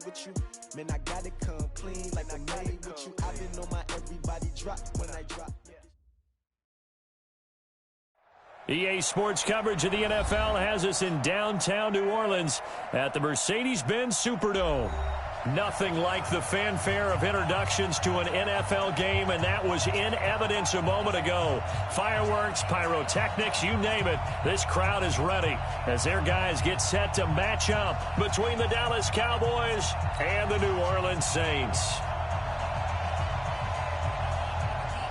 with you. Man, I gotta come clean like I'm made with you. I've been on my everybody drop when I drop. EA Sports coverage of the NFL has us in downtown New Orleans at the Mercedes-Benz Superdome. Nothing like the fanfare of introductions to an NFL game, and that was in evidence a moment ago. Fireworks, pyrotechnics, you name it. This crowd is ready as their guys get set to match up between the Dallas Cowboys and the New Orleans Saints.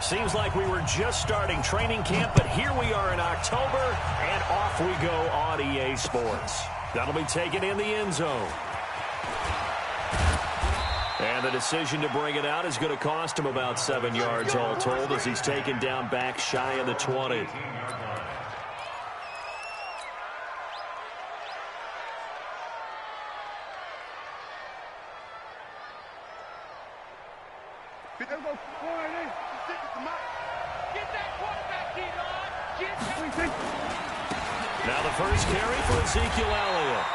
Seems like we were just starting training camp, but here we are in October, and off we go on EA Sports. That'll be taken in the end zone. And the decision to bring it out is going to cost him about 7 yards all told as he's taken down back shy of the 20. Now the first carry for Ezekiel Elliott.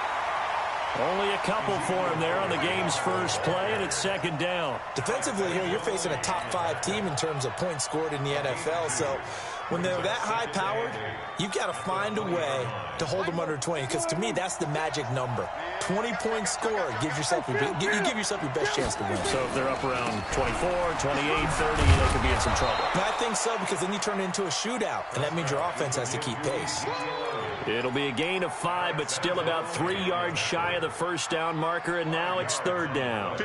Only a couple for him there on the game's first play, and it's second down. Defensively here, you're facing a top-5 team in terms of points scored in the NFL, so when they're that high-powered, you've got to find a way to hold them under 20, because to me, that's the magic number. 20-point score gives yourself you give yourself your best chance to win. So if they're up around 24, 28, 30, they could be in some trouble. I think so, because then you turn it into a shootout, and that means your offense has to keep pace. It'll be a gain of 5, but still about 3 yards shy of the first down marker, and now it's third down.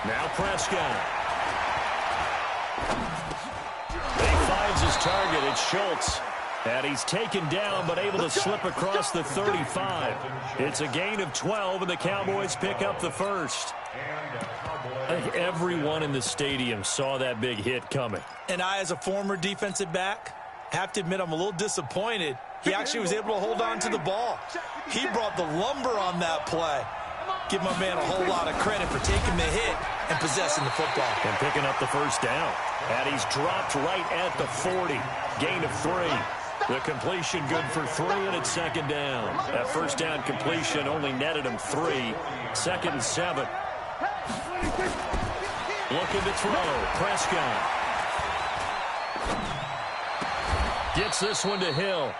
Now Prescott. He finds his target. It's Schultz. And he's taken down, but able to slip across the 35. It's a gain of 12, and the Cowboys pick up the first. I think everyone in the stadium saw that big hit coming. And I, as a former defensive back, have to admit I'm a little disappointed. He actually was able to hold on to the ball. He brought the lumber on that play. Give my man a whole lot of credit for taking the hit and possessing the football. And picking up the first down. And he's dropped right at the 40. Gain of 3. The completion good for 3, and it's second down. That first down completion only netted him 3. Second and 7. Looking to throw. Prescott. Gets this one to Hill.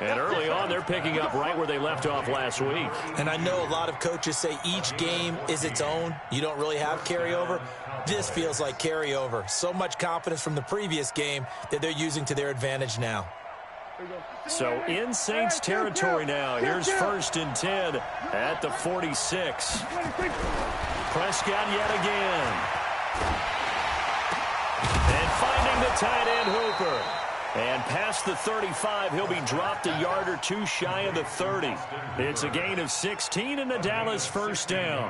And early on, they're picking up right where they left off last week. And I know a lot of coaches say each game is its own. You don't really have carryover. This feels like carryover. So much confidence from the previous game that they're using to their advantage now. So in Saints territory now. Here's first and 10 at the 46. Prescott yet again. And finding the tight end Hooper. And past the 35, he'll be dropped a yard or 2 shy of the 30. It's a gain of 16 and the Dallas first down.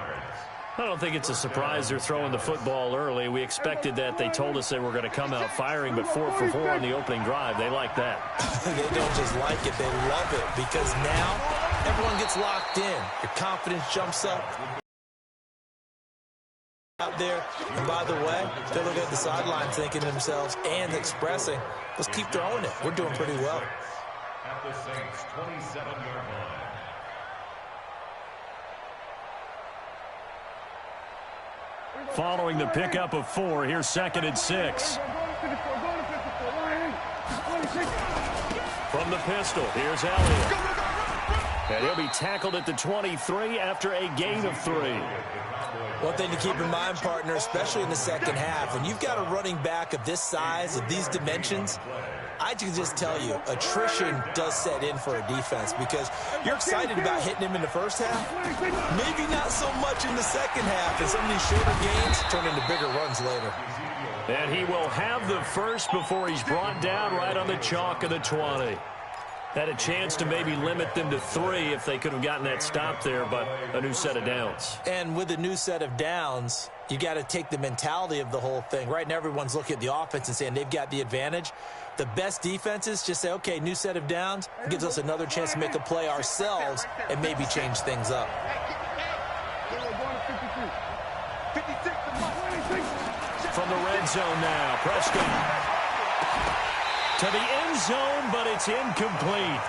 I don't think it's a surprise they're throwing the football early. We expected that. They told us they were going to come out firing, but 4 for 4 on the opening drive. They like that. They don't just like it, they love it, because now everyone gets locked in. Your confidence jumps up out there. And by the way, they look at the sideline thinking to themselves and expressing, let's keep throwing it. We're doing pretty well. At the Saints 27-yard line. Following the pickup of 4, here's second and 6. From the pistol, here's Elliott. And he'll be tackled at the 23 after a gain of 3. One thing to keep in mind, partner, especially in the second half, when you've got a running back of this size, of these dimensions, I can just tell you, attrition does set in for a defense because you're excited about hitting him in the first half. Maybe not so much in the second half, and some of these shorter gains turn into bigger runs later. And he will have the first before he's brought down right on the chalk of the 20. Had a chance to maybe limit them to 3 if they could have gotten that stop there, but a new set of downs. And with a new set of downs, you got to take the mentality of the whole thing. Right now, everyone's looking at the offense and saying they've got the advantage. The best defenses just say, okay, new set of downs. It gives us another chance to make a play ourselves and maybe change things up. From the red zone now, Prescott. To the end zone, but it's incomplete.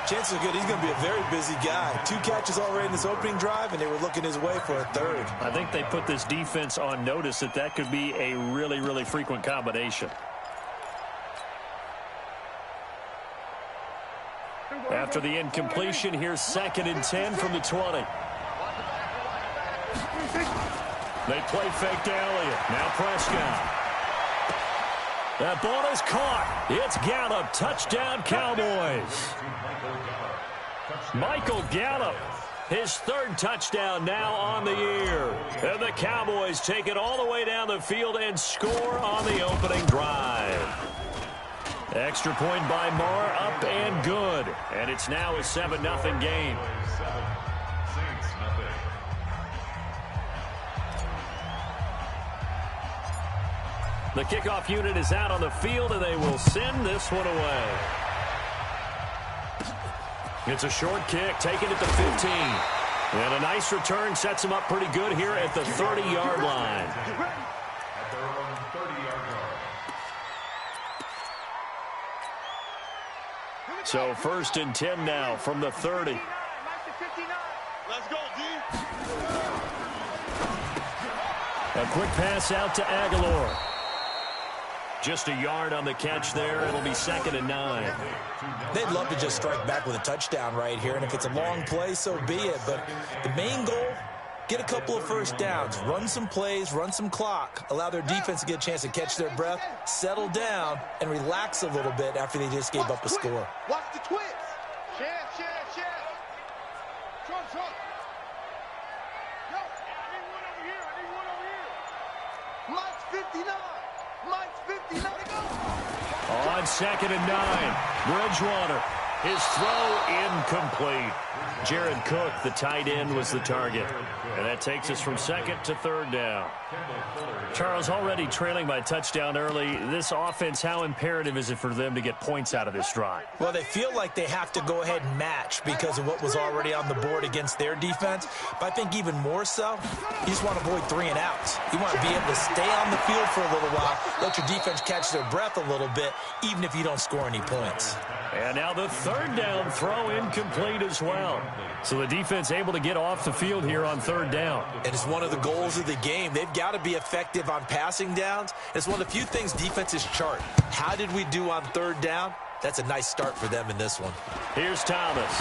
Chances are good he's going to be a very busy guy. 2 catches already in this opening drive, and they were looking his way for a third. I think they put this defense on notice that could be a really, really frequent combination. After the incompletion, here's 2nd and 10 from the 20. They play fake to Elliott. Now Prescott. That ball is caught. It's Gallup. Touchdown, Cowboys. Michael Gallup, his 3rd touchdown now on the year. And the Cowboys take it all the way down the field and score on the opening drive. Extra point by Marr, up and good. And it's now a 7-0 game. The kickoff unit is out on the field, and they will send this one away. It's a short kick, taken at the 15. And a nice return sets him up pretty good here at the 30-yard line. At their own 30-yard line. So 1st and 10 now from the 30. Let's go, D. A quick pass out to Aguilar. Just a yard on the catch there. It'll be 2nd and 9. They'd love to just strike back with a touchdown right here, and if it's a long play, so be it. But the main goal, get a couple of first downs, run some plays, run some clock, allow their defense to get a chance to catch their breath, settle down, and relax a little bit after they just gave up a score. Watch the twist. Chance. Trump. Yo, I need one over here. Mike's 59. Mike's 59 to go. On 2nd and 9, Bridgewater. His throw incomplete. Jared Cook, the tight end, was the target. And that takes us from 2nd to 3rd down. Charles, already trailing by touchdown early. This offense, how imperative is it for them to get points out of this drive? Well, they feel like they have to go ahead and match because of what was already on the board against their defense. But I think even more so, you just want to avoid 3 and outs. You want to be able to stay on the field for a little while, let your defense catch their breath a little bit, even if you don't score any points. And now the 3rd down throw incomplete as well. So the defense able to get off the field here on 3rd down. And it's one of the goals of the game. They've got to be effective on passing downs. It's one of the few things defenses chart. How did we do on 3rd down? That's a nice start for them in this one. Here's Thomas.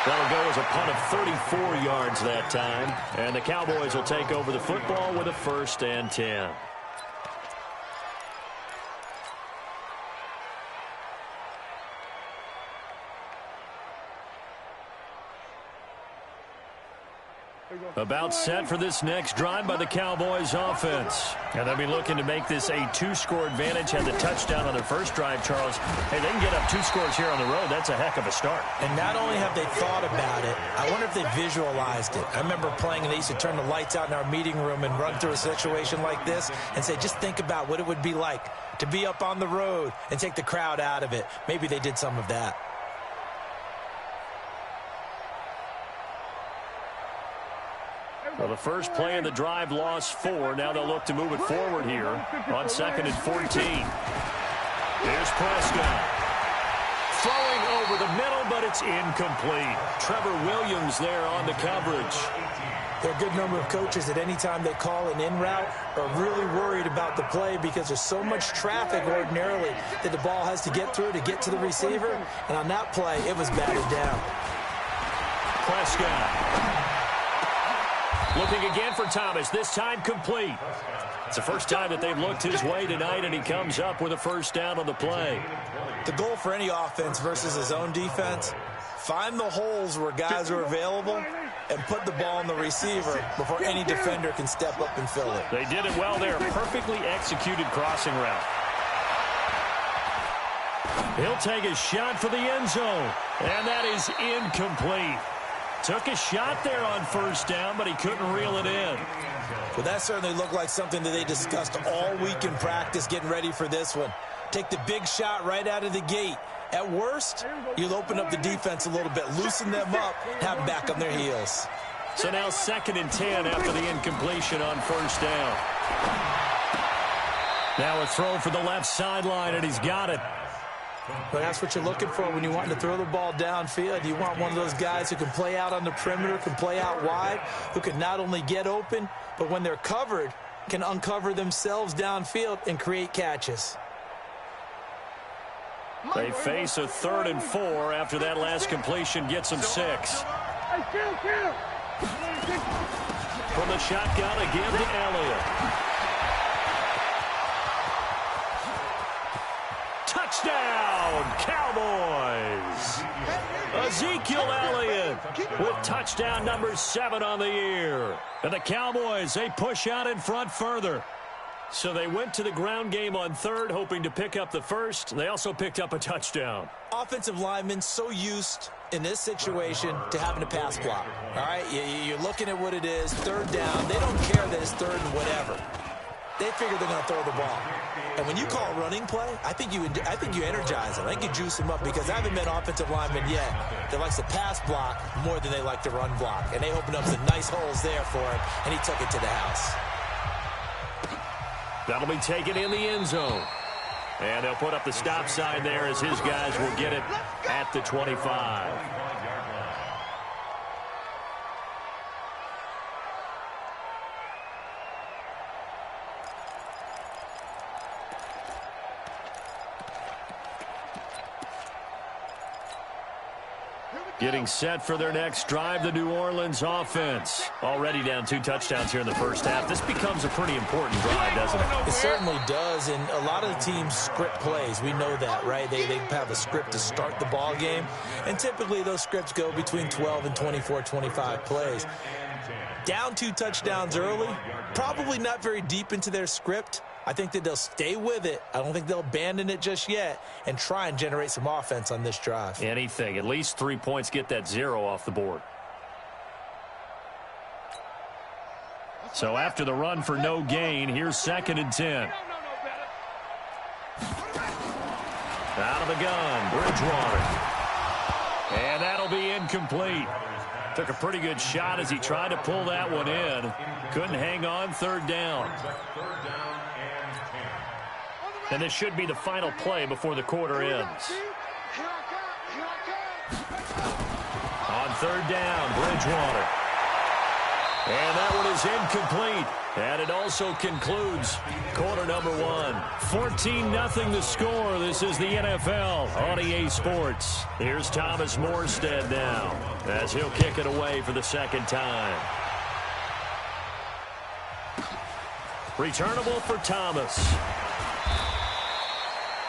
That'll go as a punt of 34 yards that time. And the Cowboys will take over the football with a 1st and 10. About set for this next drive by the Cowboys offense. And they'll be looking to make this a 2-score advantage. Had the touchdown on their first drive, Charles. Hey, they can get up 2 scores here on the road. That's a heck of a start. And not only have they thought about it, I wonder if they visualized it. I remember playing, and they used to turn the lights out in our meeting room and run through a situation like this and say, just think about what it would be like to be up on the road and take the crowd out of it. Maybe they did some of that. Well, the first play of the drive lost 4. Now they'll look to move it forward here on 2nd and 14. Here's Prescott. Throwing over the middle, but it's incomplete. Trevor Williams there on the coverage. There are a good number of coaches at any time they call an in route are really worried about the play because there's so much traffic ordinarily that the ball has to get through to get to the receiver. And on that play, it was batted down. Prescott. Looking again for Thomas, this time complete. It's the first time that they've looked his way tonight, and he comes up with a 1st down on the play. The goal for any offense versus his own defense, find the holes where guys are available and put the ball on the receiver before any defender can step up and fill it. They did it well there. Perfectly executed crossing route. He'll take a shot for the end zone, and that is incomplete. Took a shot there on 1st down, but he couldn't reel it in. Well, that certainly looked like something that they discussed all week in practice getting ready for this one. Take the big shot right out of the gate. At worst, you'll open up the defense a little bit, loosen them up, have them back on their heels. So now 2nd and 10 after the incompletion on 1st down. Now a throw for the left sideline, and he's got it. But that's what you're looking for when you want to throw the ball downfield. You want one of those guys who can play out on the perimeter, can play out wide, who can not only get open, but when they're covered, can uncover themselves downfield and create catches. They face a 3rd and 4 after that last completion gets them 6. From the shotgun again to Elliott. Touchdown, Cowboys! Ezekiel Elliott with touchdown number 7 on the year. And the Cowboys, they push out in front further. So they went to the ground game on 3rd, hoping to pick up the 1st. They also picked up a touchdown. Offensive linemen so used in this situation to having a pass block. All right, you're looking at what it is, 3rd down. They don't care that it's 3rd and whatever. They figure they're going to throw the ball. And when you call a running play, I think you energize them. I think you juice them up, because I haven't met offensive linemen yet that likes to pass block more than they like to run block. And they opened up some nice holes there for him, and he took it to the house. That'll be taken in the end zone. And they'll put up the stop sign there as his guys will get it at the 25. Getting set for their next drive, the New Orleans offense. Already down 2 touchdowns here in the first half. This becomes a pretty important drive, doesn't it? It certainly does, and a lot of the teams script plays. We know that, right? They have a script to start the ball game, and typically those scripts go between 12 and 24, 25 plays. Down 2 touchdowns early, probably not very deep into their script. I think that they'll stay with it. I don't think they'll abandon it just yet and try and generate some offense on this drive. Anything. At least 3 points, get that 0 off the board. So after the run for no gain, here's 2nd and 10. Out of the gun, Bridgewater. And that'll be incomplete. Took a pretty good shot as he tried to pull that one in. Couldn't hang on, 3rd down. And this should be the final play before the quarter ends. On 3rd down, Bridgewater. And that one is incomplete. And it also concludes quarter number 1. 14-0 the score. This is the NFL on EA Sports. Here's Thomas Morstead now as he'll kick it away for the 2nd time. Returnable for Thomas.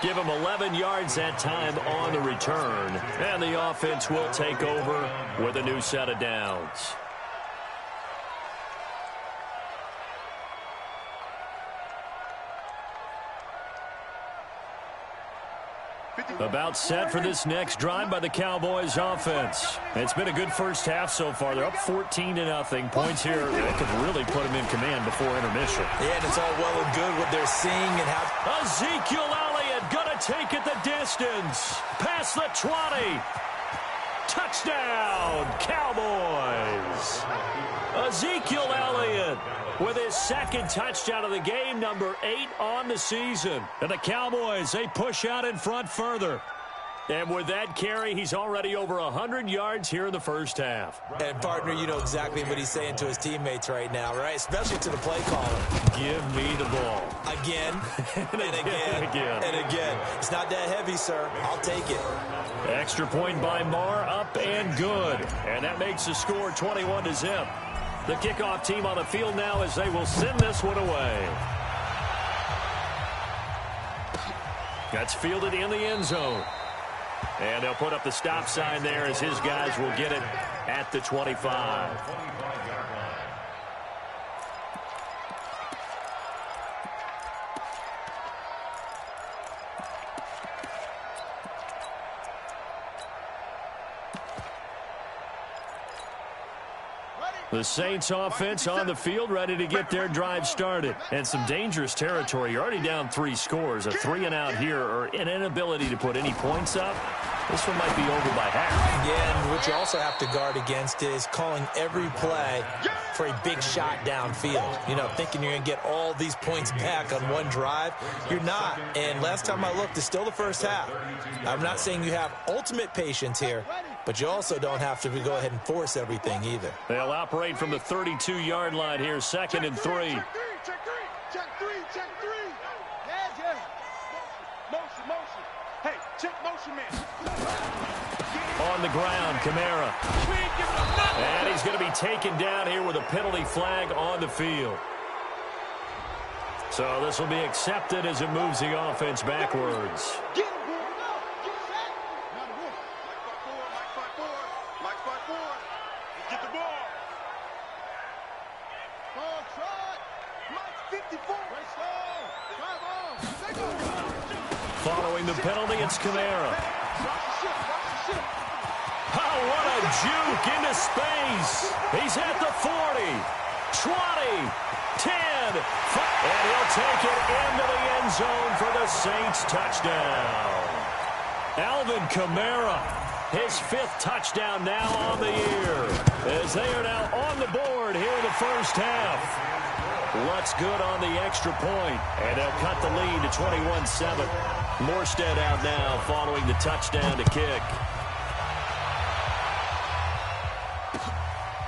Give him 11 yards that time on the return. And the offense will take over with a new set of downs. About set for this next drive by the Cowboys offense. It's been a good first half so far. They're up 14-0. Points here that could really put them in command before intermission. Yeah, and it's all well and good what they're seeing and how Ezekiel Elliott gonna take it the distance. Past the 20. Touchdown, Cowboys. Ezekiel Elliott with his 2nd touchdown of the game, number 8 on the season. And the Cowboys, they push out in front further. And with that carry, he's already over 100 yards here in the first half. And, partner, you know exactly what he's saying to his teammates right now, right? Especially to the play caller. Give me the ball. Again, and again, and again. It's not that heavy, sir. I'll take it. Extra point by Marr, up and good. And that makes the score 21-0. The kickoff team on the field now as they will send this one away. That's fielded in the end zone. And they'll put up the stop sign there as his guys will get it at the 25. The Saints offense on the field ready to get their drive started. And some dangerous territory. You're already down 3 scores. A 3-and-out here or an inability to put any points up. This one might be over by half. Yeah, and what you also have to guard against is calling every play for a big shot downfield. You know, thinking you're going to get all these points back on one drive. You're not. And last time I looked, it's still the first half. I'm not saying you have ultimate patience here, but you also don't have to go ahead and force everything either. They'll operate from the 32-yard line here, 2nd and 3. Check three. Yes. Motion. Hey, check motion, man. On the ground, Kamara. And he's going to be taken down here with a penalty flag on the field. So this will be accepted as it moves the offense backwards. Get him, boy. Get sacked. Mike's by four. Get the ball. Ball shot. Mike's 54. Drive on. Following the penalty, it's Kamara. Oh, what a juke into space. He's at the 40, 20, 10, 5, and he'll take it into the end zone for the Saints touchdown. Alvin Kamara, his 5th touchdown now on the year, as they are now on the board here in the first half. What's good on the extra point, and they'll cut the lead to 21-7. Morstead out now following the touchdown to kick.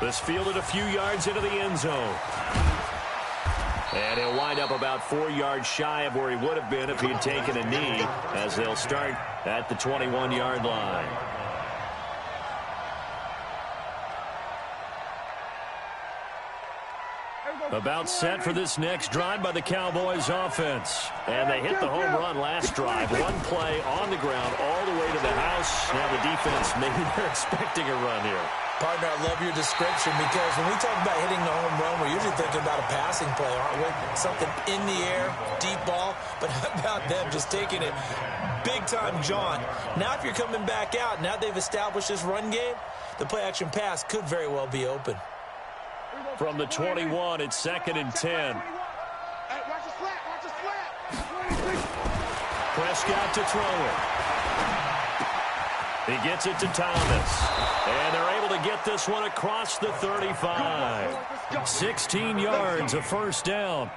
This fielded a few yards into the end zone. And he'll wind up about 4 yards shy of where he would have been if he had taken a knee, as they'll start at the 21-yard line. About set for this next drive by the Cowboys offense. And they hit the home run last drive. One play on the ground all the way to the house. Now the defense, maybe they're expecting a run here. Partner, I love your description, because when we talk about hitting the home run, we're usually thinking about a passing play, aren't we? Something in the air, deep ball. But how about them just taking it big-time jaunt? Now if you're coming back out, now they've established this run game, the play-action pass could very well be open. From the 21, it's 2nd and 10. Watch the slap. Prescott to throw it. He gets it to Thomas. And they're able to get this one across the 35. 16 yards, a first down.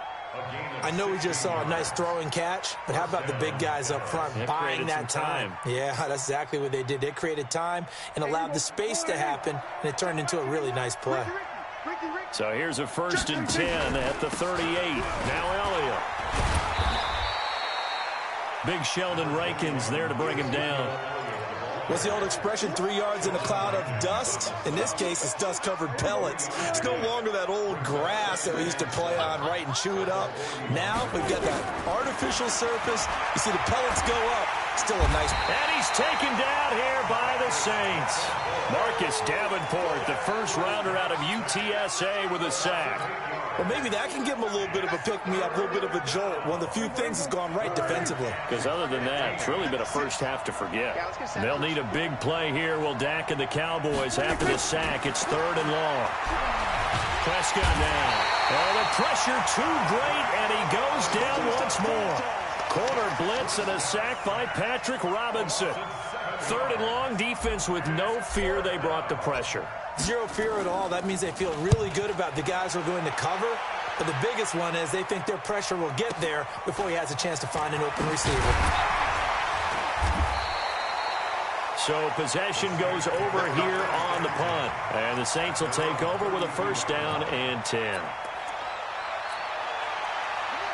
I know we just saw a nice throwing catch, but how about the big guys up front buying that time? Yeah, that's exactly what they did. They created time and allowed the space to happen, and it turned into a really nice play. So here's a 1st and 10 at the 38. Now Elliott. Big Sheldon Rankins there to bring him down. What's the old expression, 3 yards in a cloud of dust? In this case, it's dust-covered pellets. It's no longer that old grass that we used to play on, right, and chew it up. Now we've got that artificial surface. You see the pellets go up. Still a nice... And he's taken down here by the Saints. Marcus Davenport, the first rounder out of UTSA, with a sack. Well, maybe that can give him a little bit of a pick-me-up, a little bit of a jolt. One of the few things that's gone right defensively. Because other than that, it's really been a first half to forget. They'll need a big play here. Will Dak and the Cowboys after the sack. It's 3rd and long. Prescott now. Oh, the pressure too great, and he goes down once more. Corner blitz and a sack by Patrick Robinson. 3rd and long, defense with no fear. They brought the pressure. Zero fear at all. That means they feel really good about the guys who are going to cover. But the biggest one is they think their pressure will get there before he has a chance to find an open receiver. So possession goes over here on the punt. And the Saints will take over with a 1st down and 10.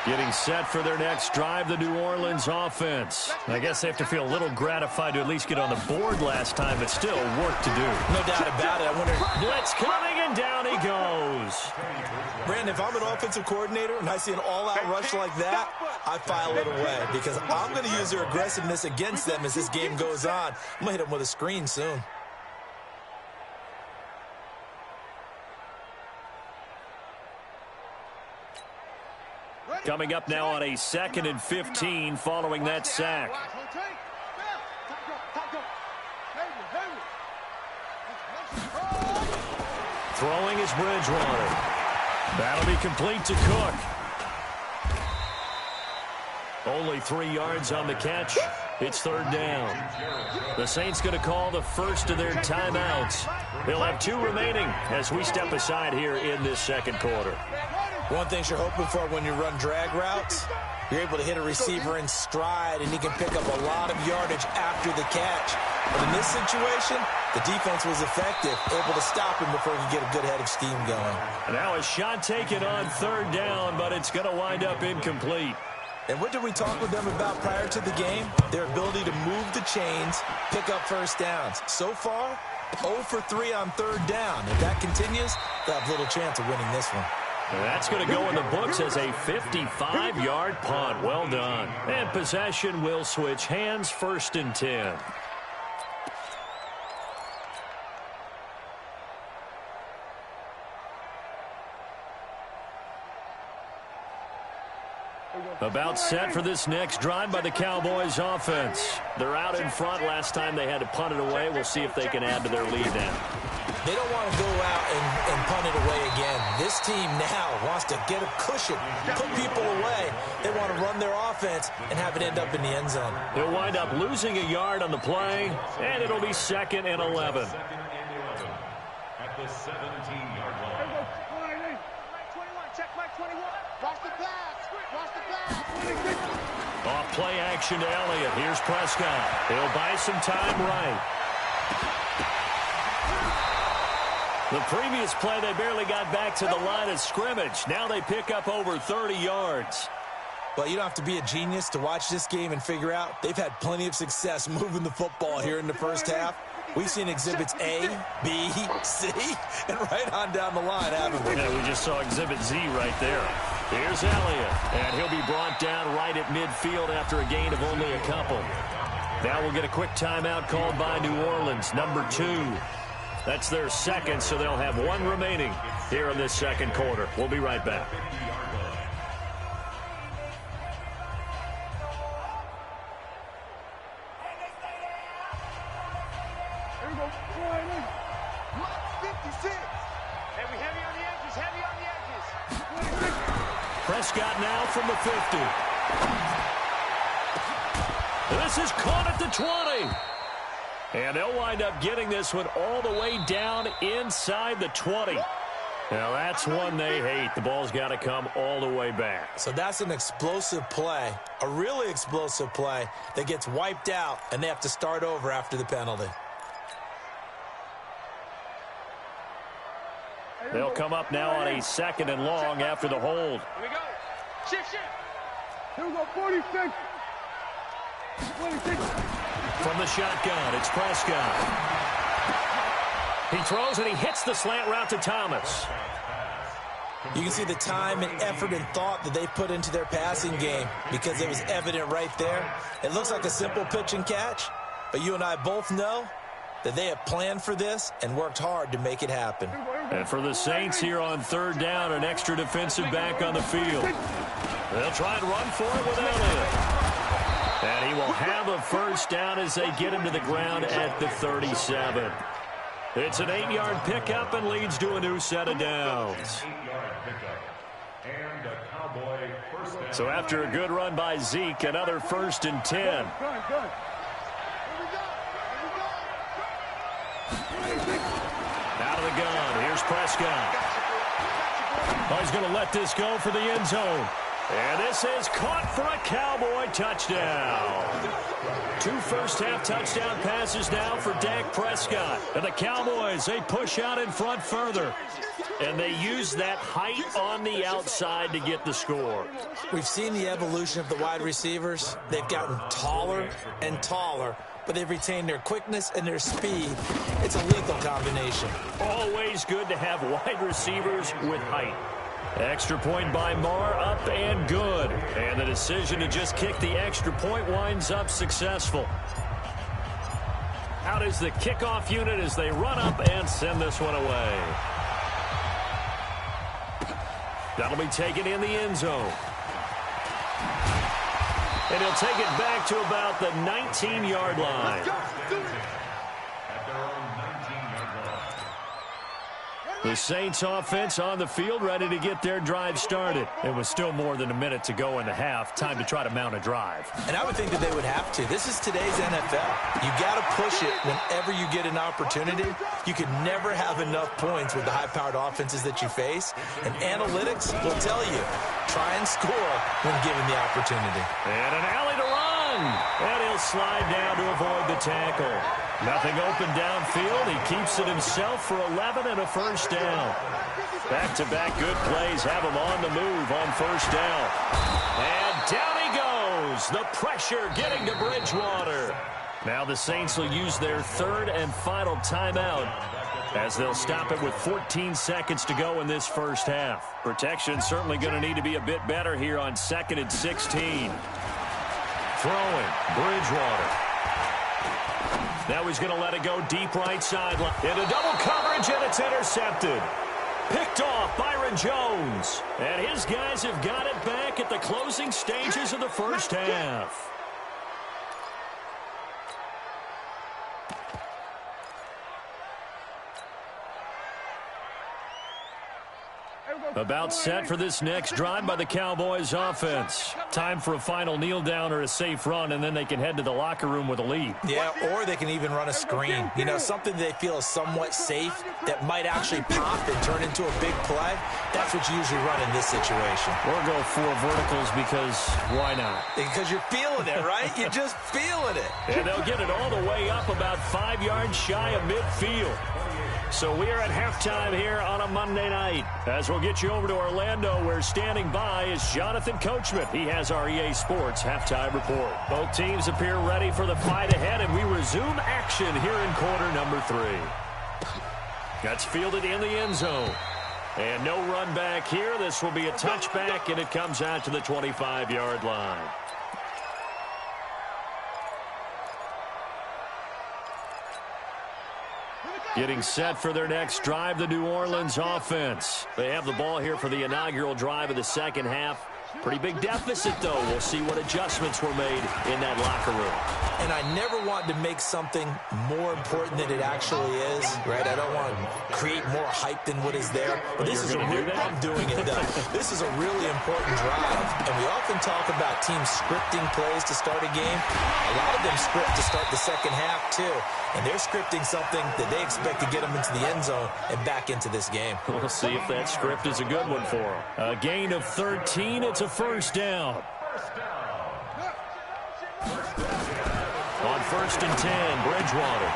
Getting set for their next drive, the New Orleans offense. I guess they have to feel a little gratified to at least get on the board last time, but still work to do. No doubt about it. I wonder... Blitz coming, and down he goes. Brandon, if I'm an offensive coordinator and I see an all-out rush like that, I file it away, because I'm going to use their aggressiveness against them as this game goes on. I'm going to hit them with a screen soon. Coming up now on a 2nd and 15 following that sack. Throwing is Bridgewater. That'll be complete to Cook. Only 3 yards on the catch. It's 3rd down. The Saints going to call the first of their timeouts. They'll have 2 remaining as we step aside here in this second quarter. One thing you're hoping for when you run drag routes, you're able to hit a receiver in stride, and he can pick up a lot of yardage after the catch. But in this situation, the defense was effective, able to stop him before he could get a good head of steam going. And now a shot taken on 3rd down, but it's going to wind up incomplete. And what did we talk with them about prior to the game? Their ability to move the chains, pick up first downs. So far, 0 for 3 on 3rd down. If that continues, they'll have little chance of winning this one. That's going to go in the books as a 55-yard punt. Well done. And possession will switch hands, 1st and 10. About set for this next drive by the Cowboys offense. They're out in front. Last time they had to punt it away. We'll see if they can add to their lead now. They don't want to go out and punt it away again. This team now wants to get a cushion, put people away. They want to run their offense and have it end up in the end zone. They'll wind up losing a yard on the play, and it'll be 2nd and 11. At the 17-yard line. Check Mike 21. Watch the pass. Watch the pass. Off play action to Elliott. Here's Prescott. He'll buy some time right. The previous play, they barely got back to the line of scrimmage. Now they pick up over 30 yards. Well, you don't have to be a genius to watch this game and figure out they've had plenty of success moving the football here in the first half. We've seen exhibits A, B, C, and right on down the line, haven't we? Yeah, we just saw exhibit Z right there. Here's Elliott, and he'll be brought down right at midfield after a gain of only a couple. Now we'll get a quick timeout called by New Orleans, number 2. That's their 2nd, so they'll have 1 remaining here in this second quarter. We'll be right back. Prescott now from the 50. This is caught at the 20. And they'll wind up getting this one all the way down inside the 20. Now, that's one they hate. The ball's got to come all the way back. So that's an explosive play, a really explosive play that gets wiped out, and they have to start over after the penalty. They'll come up now on a 2nd and long after the hold. Here we go. Shift. Here we go, 46. 26. From the shotgun, it's Prescott. He throws and he hits the slant route to Thomas. You can see the time and effort and thought that they put into their passing game because it was evident right there. It looks like a simple pitch and catch, but you and I both know that they have planned for this and worked hard to make it happen. And for the Saints here on 3rd down, an extra defensive back on the field. They'll try and run for it with Elliott. And he will have a first down as they get him to the ground at the 37. It's an 8-yard pickup and leads to a new set of downs. So after a good run by Zeke, another 1st and 10. Out of the gun, here's Prescott. Oh, he's going to let this go for the end zone. And this is caught for a Cowboy touchdown. 2 first-half touchdown passes now for Dak Prescott. And the Cowboys, they push out in front further. And they use that height on the outside to get the score. We've seen the evolution of the wide receivers. They've gotten taller and taller, but they've retained their quickness and their speed. It's a lethal combination. Always good to have wide receivers with height. Extra point by Marr, up and good. And the decision to just kick the extra point winds up successful. Out is the kickoff unit as they run up and send this one away. That'll be taken in the end zone. And he'll take it back to about the 19-yard line. The The Saints offense on the field, ready to get their drive started. It was still more than a minute to go in the half. Time to try to mount a drive. And I would think that they would have to. This is today's NFL. You got to push it whenever you get an opportunity. You can never have enough points with the high-powered offenses that you face. And analytics will tell you, try and score when given the opportunity. And an alley to run. And he'll slide down to avoid the tackle. Nothing open downfield. He keeps it himself for 11 and a first down. Back-to-back good plays have him on the move on first down. And down he goes. The pressure getting to Bridgewater. Now the Saints will use their third and final timeout as they'll stop it with 14 seconds to go in this first half. Protection certainly going to need to be a bit better here on 2nd and 16. Throwing, Bridgewater. Now he's going to let it go deep right sideline. Into double coverage, and it's intercepted. Picked off Byron Jones. And his guys have got it back at the closing stages of the first half. About set for this next drive by the Cowboys offense. Time for a final kneel down or a safe run, and then they can head to the locker room with a lead. Yeah, or they can even run a screen. You know, something they feel is somewhat safe that might actually pop and turn into a big play. That's what you usually run in this situation. Or go for verticals because why not? Because you're feeling it, right? You're just feeling it. And they'll get it all the way up about 5 yards shy of midfield. So we are at halftime here on a Monday night. As we'll get you over to Orlando, where standing by is Jonathan Coachman. He has our EA Sports halftime report. Both teams appear ready for the fight ahead, and we resume action here in quarter number 3. That's fielded in the end zone. And no run back here. This will be a touchback, and it comes out to the 25-yard line. Getting set for their next drive, the New Orleans offense. They have the ball here for the inaugural drive of the second half. Pretty big deficit, though. We'll see what adjustments were made in that locker room. And I never want to make something more important than it actually is, right? I don't want to create more hype than what is there. But this is I'm doing it, though. This is a really important drive. And we often talk about teams scripting plays to start a game. A lot of them script to start the second half, too. And they're scripting something that they expect to get them into the end zone and back into this game. We'll see if that script is a good one for them. A gain of 13. It's a first down. On 1st and 10, Bridgewater.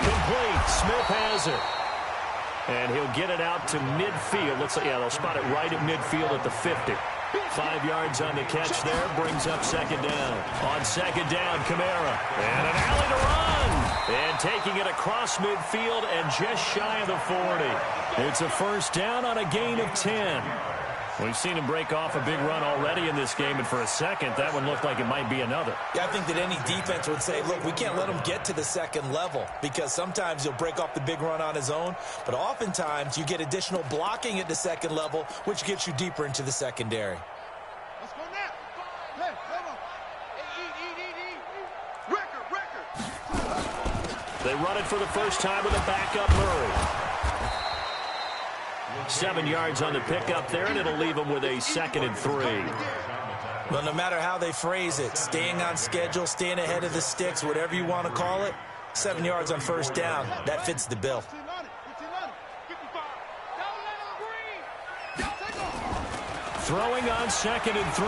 Complete. Smith has it. And he'll get it out to midfield. They'll spot it right at midfield at the 50. 5 yards on the catch there, brings up second down. On second down, Kamara. And an alley to run. And taking it across midfield and just shy of the 40. It's a first down on a gain of 10. We've seen him break off a big run already in this game, and for a second, that one looked like it might be another. Yeah, I think that any defense would say, look, we can't let him get to the second level, because sometimes he'll break off the big run on his own, but oftentimes you get additional blocking at the second level, which gets you deeper into the secondary. Let's go now. Hey, come on. Eat. Record. They run it for the first time with a backup Murray. 7 yards on the pickup there, and it'll leave them with a 2nd and 3. Well, no matter how they phrase it, staying on schedule, staying ahead of the sticks, whatever you want to call it, 7 yards on first down, that fits the bill. Throwing on 2nd and 3,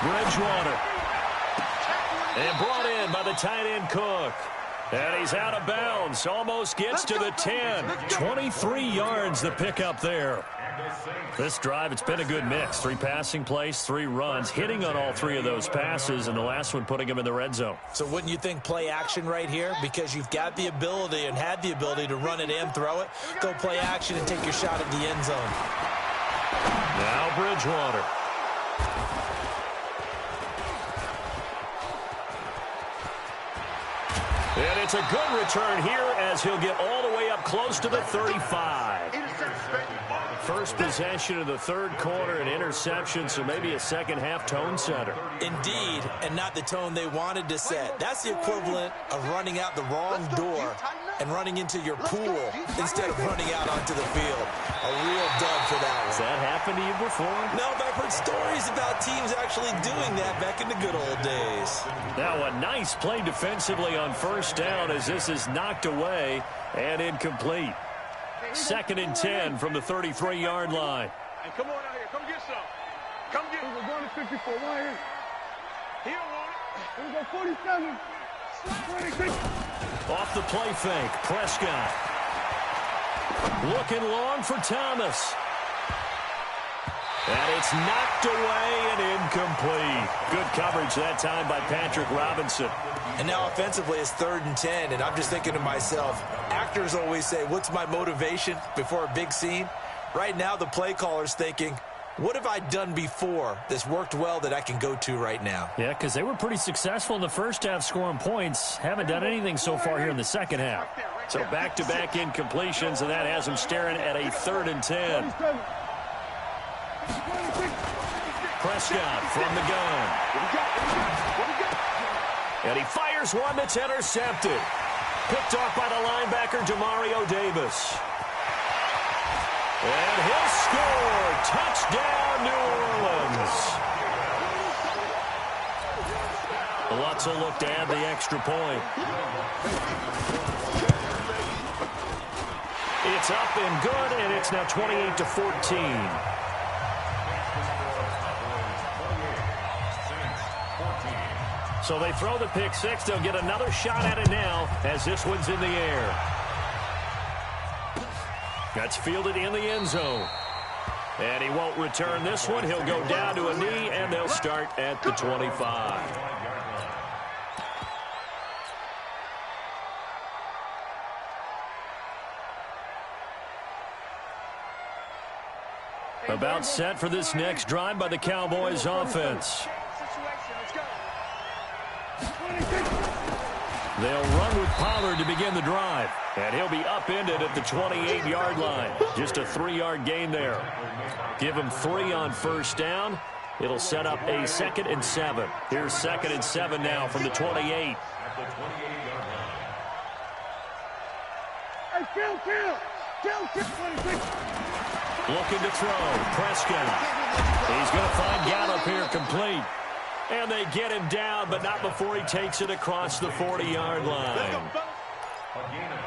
Bridgewater. And brought in by the tight end Cook. And he's out of bounds. Almost gets to the 10. 23 yards the pickup there. This drive, it's been a good mix. 3 passing plays, 3 runs, hitting on all 3 of those passes, and the last one putting him in the red zone. So wouldn't you think play action right here? Because you've got the ability and had the ability to run it and throw it. Go play action and take your shot at the end zone. Now Bridgewater. And it's a good return here as he'll get all the way up close to the 35. first possession of the third quarter, an interception, so maybe a second-half tone setter. Indeed, and not the tone they wanted to set. That's the equivalent of running out the wrong door and running into your pool instead of running out onto the field. A real dud for that one. Has that happened to you before? No, but I've heard stories about teams actually doing that back in the good old days. Now a nice play defensively on first down as this is knocked away and incomplete. 2nd and 10 from the 33-yard line. Hey, come on out here. Come get some. Come get it. We're going to 54. Right here. He don't want it. Here we go, 47. 26. Off the play fake, Prescott. Looking long for Thomas. And it's knocked away and incomplete. Good coverage that time by Patrick Robinson. And now offensively it's 3rd and 10, and I'm just thinking to myself, actors always say, what's my motivation before a big scene? Right now the play caller's thinking, what have I done before that's worked well that I can go to right now? Yeah, because they were pretty successful in the first half scoring points. Haven't done anything so far here in the second half. So back-to-back incompletions, and that has them staring at a 3rd and 10. Prescott from the gun. And he fires one that's intercepted. Picked off by the linebacker, Demario Davis. And he'll score. Touchdown, New Orleans. Lots of look to add the extra point. It's up and good, and it's now 28-14. So they throw the pick six. They'll get another shot at it now as this one's in the air. That's fielded in the end zone. And he won't return this one. He'll go down to a knee, and they'll start at the 25. About set for this next drive by the Cowboys offense. They'll run with Pollard to begin the drive. And he'll be upended at the 28-yard line. Just a 3-yard gain there. Give him 3 on first down. It'll set up a 2nd and 7. Here's 2nd and 7 now from the 28. Hey, kill. 26. Looking to throw. Prescott. He's going to find Gallup here complete. And they get him down, but not before he takes it across the 40-yard line.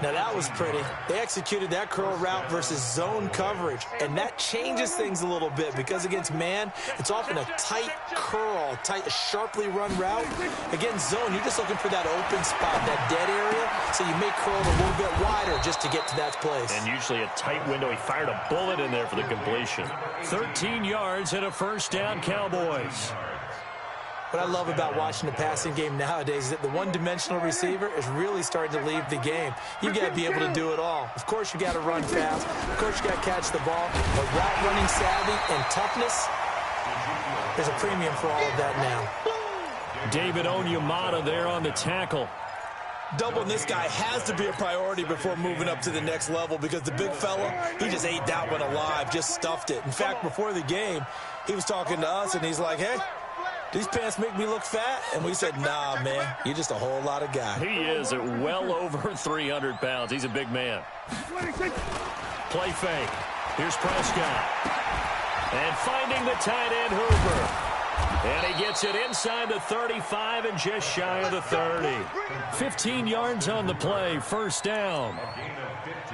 Now that was pretty. They executed that curl route versus zone coverage, and that changes things a little bit because against man, it's often a tight curl, sharply run route. Against zone, you're just looking for that open spot, that dead area, so you may curl it a little bit wider just to get to that place. And usually a tight window. He fired a bullet in there for the completion. 13 yards and a first down, Cowboys. What I love about watching the passing game nowadays is that the one-dimensional receiver is really starting to leave the game. You've got to be able to do it all. Of course, you got to run fast. Of course, you got to catch the ball. But route running savvy and toughness, there's a premium for all of that now. David Onyemata there on the tackle. Doubling this guy has to be a priority before moving up to the next level because the big fella, he just ate that one alive, just stuffed it. In fact, before the game, he was talking to us, and he's like, hey, these pants make me look fat? And we said, nah, man, you're just a whole lot of guy. He is at well over 300 pounds. He's a big man. Play fake. Here's Prescott. And finding the tight end, Hooper. And he gets it inside the 35 and just shy of the 30. 15 yards on the play, first down.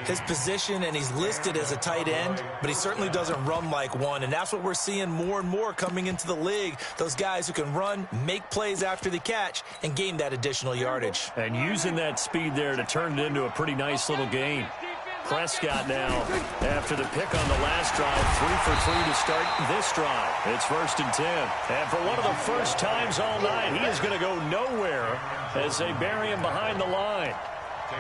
His position, and he's listed as a tight end, but he certainly doesn't run like one, and that's what we're seeing more and more coming into the league. Those guys who can run, make plays after the catch, and gain that additional yardage. And using that speed there to turn it into a pretty nice little gain. Prescott now, after the pick on the last drive, 3 for 3 to start this drive. It's 1st and 10. And for one of the first times all night, he is going to go nowhere as they bury him behind the line.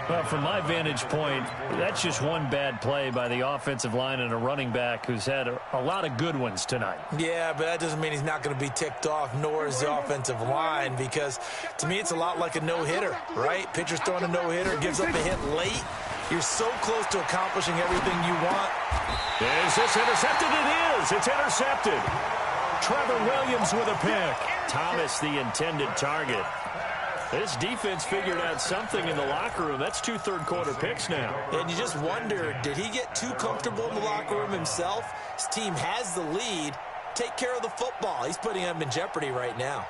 Well, from my vantage point, that's just one bad play by the offensive line and a running back who's had a lot of good ones tonight. Yeah, but that doesn't mean he's not going to be ticked off, nor is the offensive line, because to me it's a lot like a no-hitter, right? Pitcher's throwing a no-hitter, gives up a hit late. You're so close to accomplishing everything you want. Is this intercepted? It is. It's intercepted. Trevor Williams with a pick. Thomas the intended target. This defense figured out something in the locker room. That's 2 third-quarter picks now. And you just wonder, did he get too comfortable in the locker room himself? His team has the lead. Take care of the football. He's putting them in jeopardy right now.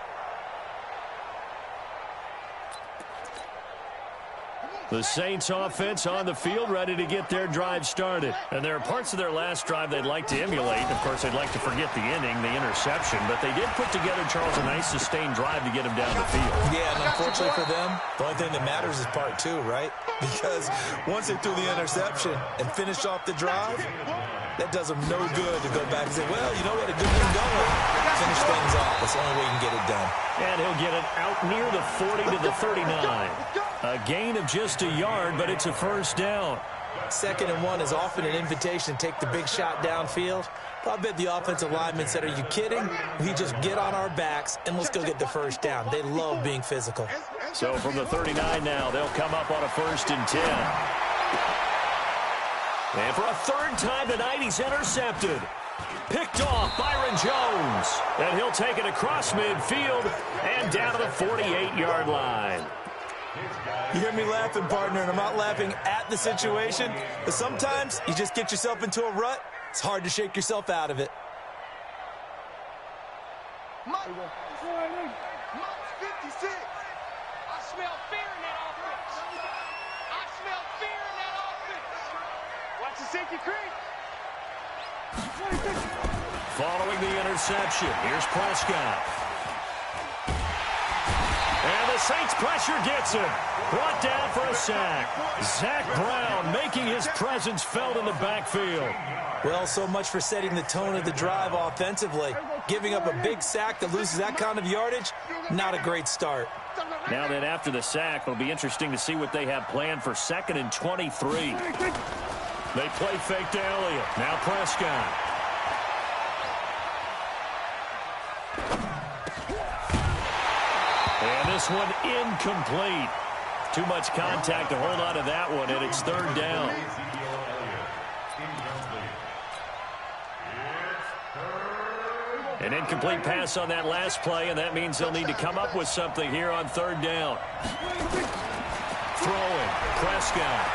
The Saints offense on the field, ready to get their drive started. And there are parts of their last drive they'd like to emulate. Of course, they'd like to forget the inning, the interception. But they did put together, Charles, a nice sustained drive to get them down the field. Yeah, and unfortunately for them, the only thing that matters is part 2, right? Because once they threw the interception and finished off the drive, that does them no good to go back and say, well, you know what, a good thing going. Finish things off. That's the only way you can get it done. And he'll get it out near the 40 to the 39. A gain of just a yard, but it's a first down. 2nd and 1 is often an invitation to take the big shot downfield. But I bet the offensive lineman said, are you kidding? We just get on our backs and let's go get the first down. They love being physical. So from the 39 now, they'll come up on a 1st and 10. And for a 3rd time tonight, he's intercepted. Picked off Byron Jones. And he'll take it across midfield and down to the 48-yard line. You hear me laughing, partner, and I'm not laughing at the situation. But sometimes you just get yourself into a rut. It's hard to shake yourself out of it. Mike 56. I smell fear in that offense. I smell fear in that offense. Watch the sinking creek. Following the interception, here's Prescott. And the Saints pressure gets him. Brought down for a sack. Zach Brown making his presence felt in the backfield. Well, so much for setting the tone of the drive offensively. Giving up a big sack that loses that kind of yardage, not a great start. Now then, after the sack, it'll be interesting to see what they have planned for 2nd and 23. They play fake to Elliott. Now Prescott. And this one incomplete. Too much contact to hold on to that one, and it's 3rd down. An incomplete pass on that last play, and that means they'll need to come up with something here on 3rd down. Throwing. Prescott.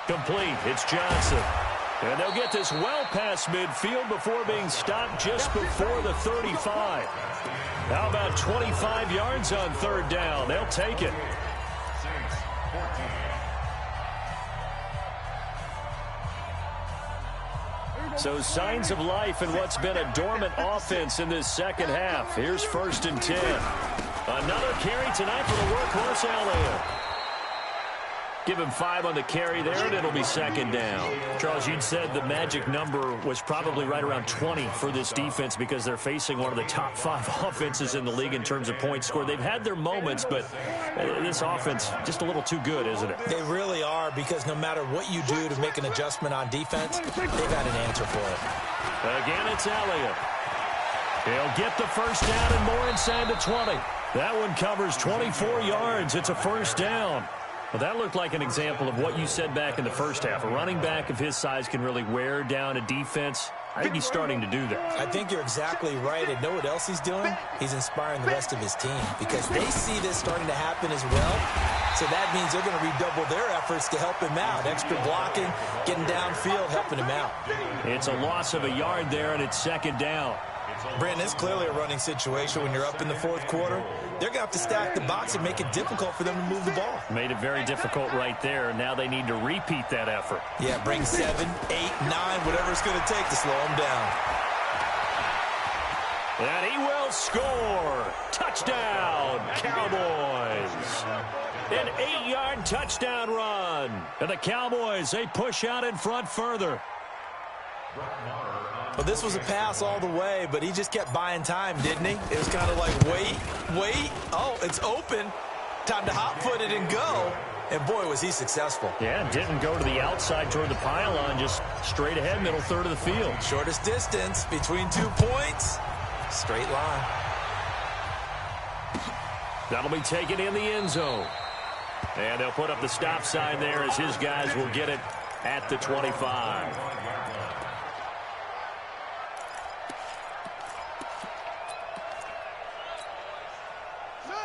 Complete. It's Johnson. And they'll get this well past midfield before being stopped just before the 35. How about 25 yards on 3rd down? They'll take it. So signs of life in what's been a dormant offense in this 2nd half. Here's 1st and 10. Another carry tonight for the workhorse Elliott. Give him 5 on the carry there, and it'll be 2nd down. Charles, you'd said the magic number was probably right around 20 for this defense because they're facing one of the top 5 offenses in the league in terms of points scored. They've had their moments, but this offense just a little too good, isn't it? They really are, because no matter what you do to make an adjustment on defense, they've got an answer for it. Again, it's Elliott. He'll get the first down and more inside the 20. That one covers 24 yards. It's a 1st down. Well, that looked like an example of what you said back in the 1st half. A running back of his size can really wear down a defense. I think he's starting to do that. I think you're exactly right. And know what else he's doing? He's inspiring the rest of his team because they see this starting to happen as well. So that means they're going to redouble their efforts to help him out. Extra blocking, getting downfield, helping him out. It's a loss of a yard there, and it's 2nd down. Brandon, it's clearly a running situation when you're up in the 4th quarter. They're going to have to stack the box and make it difficult for them to move the ball. Made it very difficult right there. Now they need to repeat that effort. Yeah, bring 7, 8, 9, whatever it's going to take to slow them down. And he will score. Touchdown, Cowboys. An 8-yard touchdown run. And the Cowboys, they push out in front further. Well, this was a pass all the way, but he just kept buying time, didn't he? It was kind of like, wait. Oh, it's open. Time to hot-foot it and go. And, boy, was he successful. Yeah, didn't go to the outside toward the pylon, just straight ahead, middle third of the field. Shortest distance between 2 points. Straight line. That'll be taken in the end zone. And they'll put up the stop sign there as his guys will get it at the 25.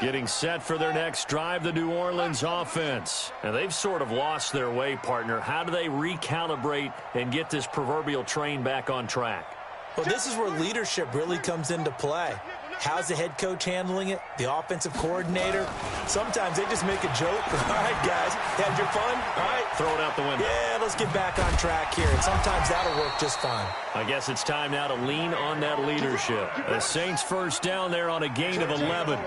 Getting set for their next drive, the New Orleans offense. And they've sort of lost their way, partner. How do they recalibrate and get this proverbial train back on track? Well, this is where leadership really comes into play. How's the head coach handling it? The offensive coordinator? Sometimes they just make a joke. All right, guys, had your fun? All right. Throw it out the window. Yeah, let's get back on track here. And sometimes that'll work just fine. I guess it's time now to lean on that leadership. The Saints first down there on a gain of 11.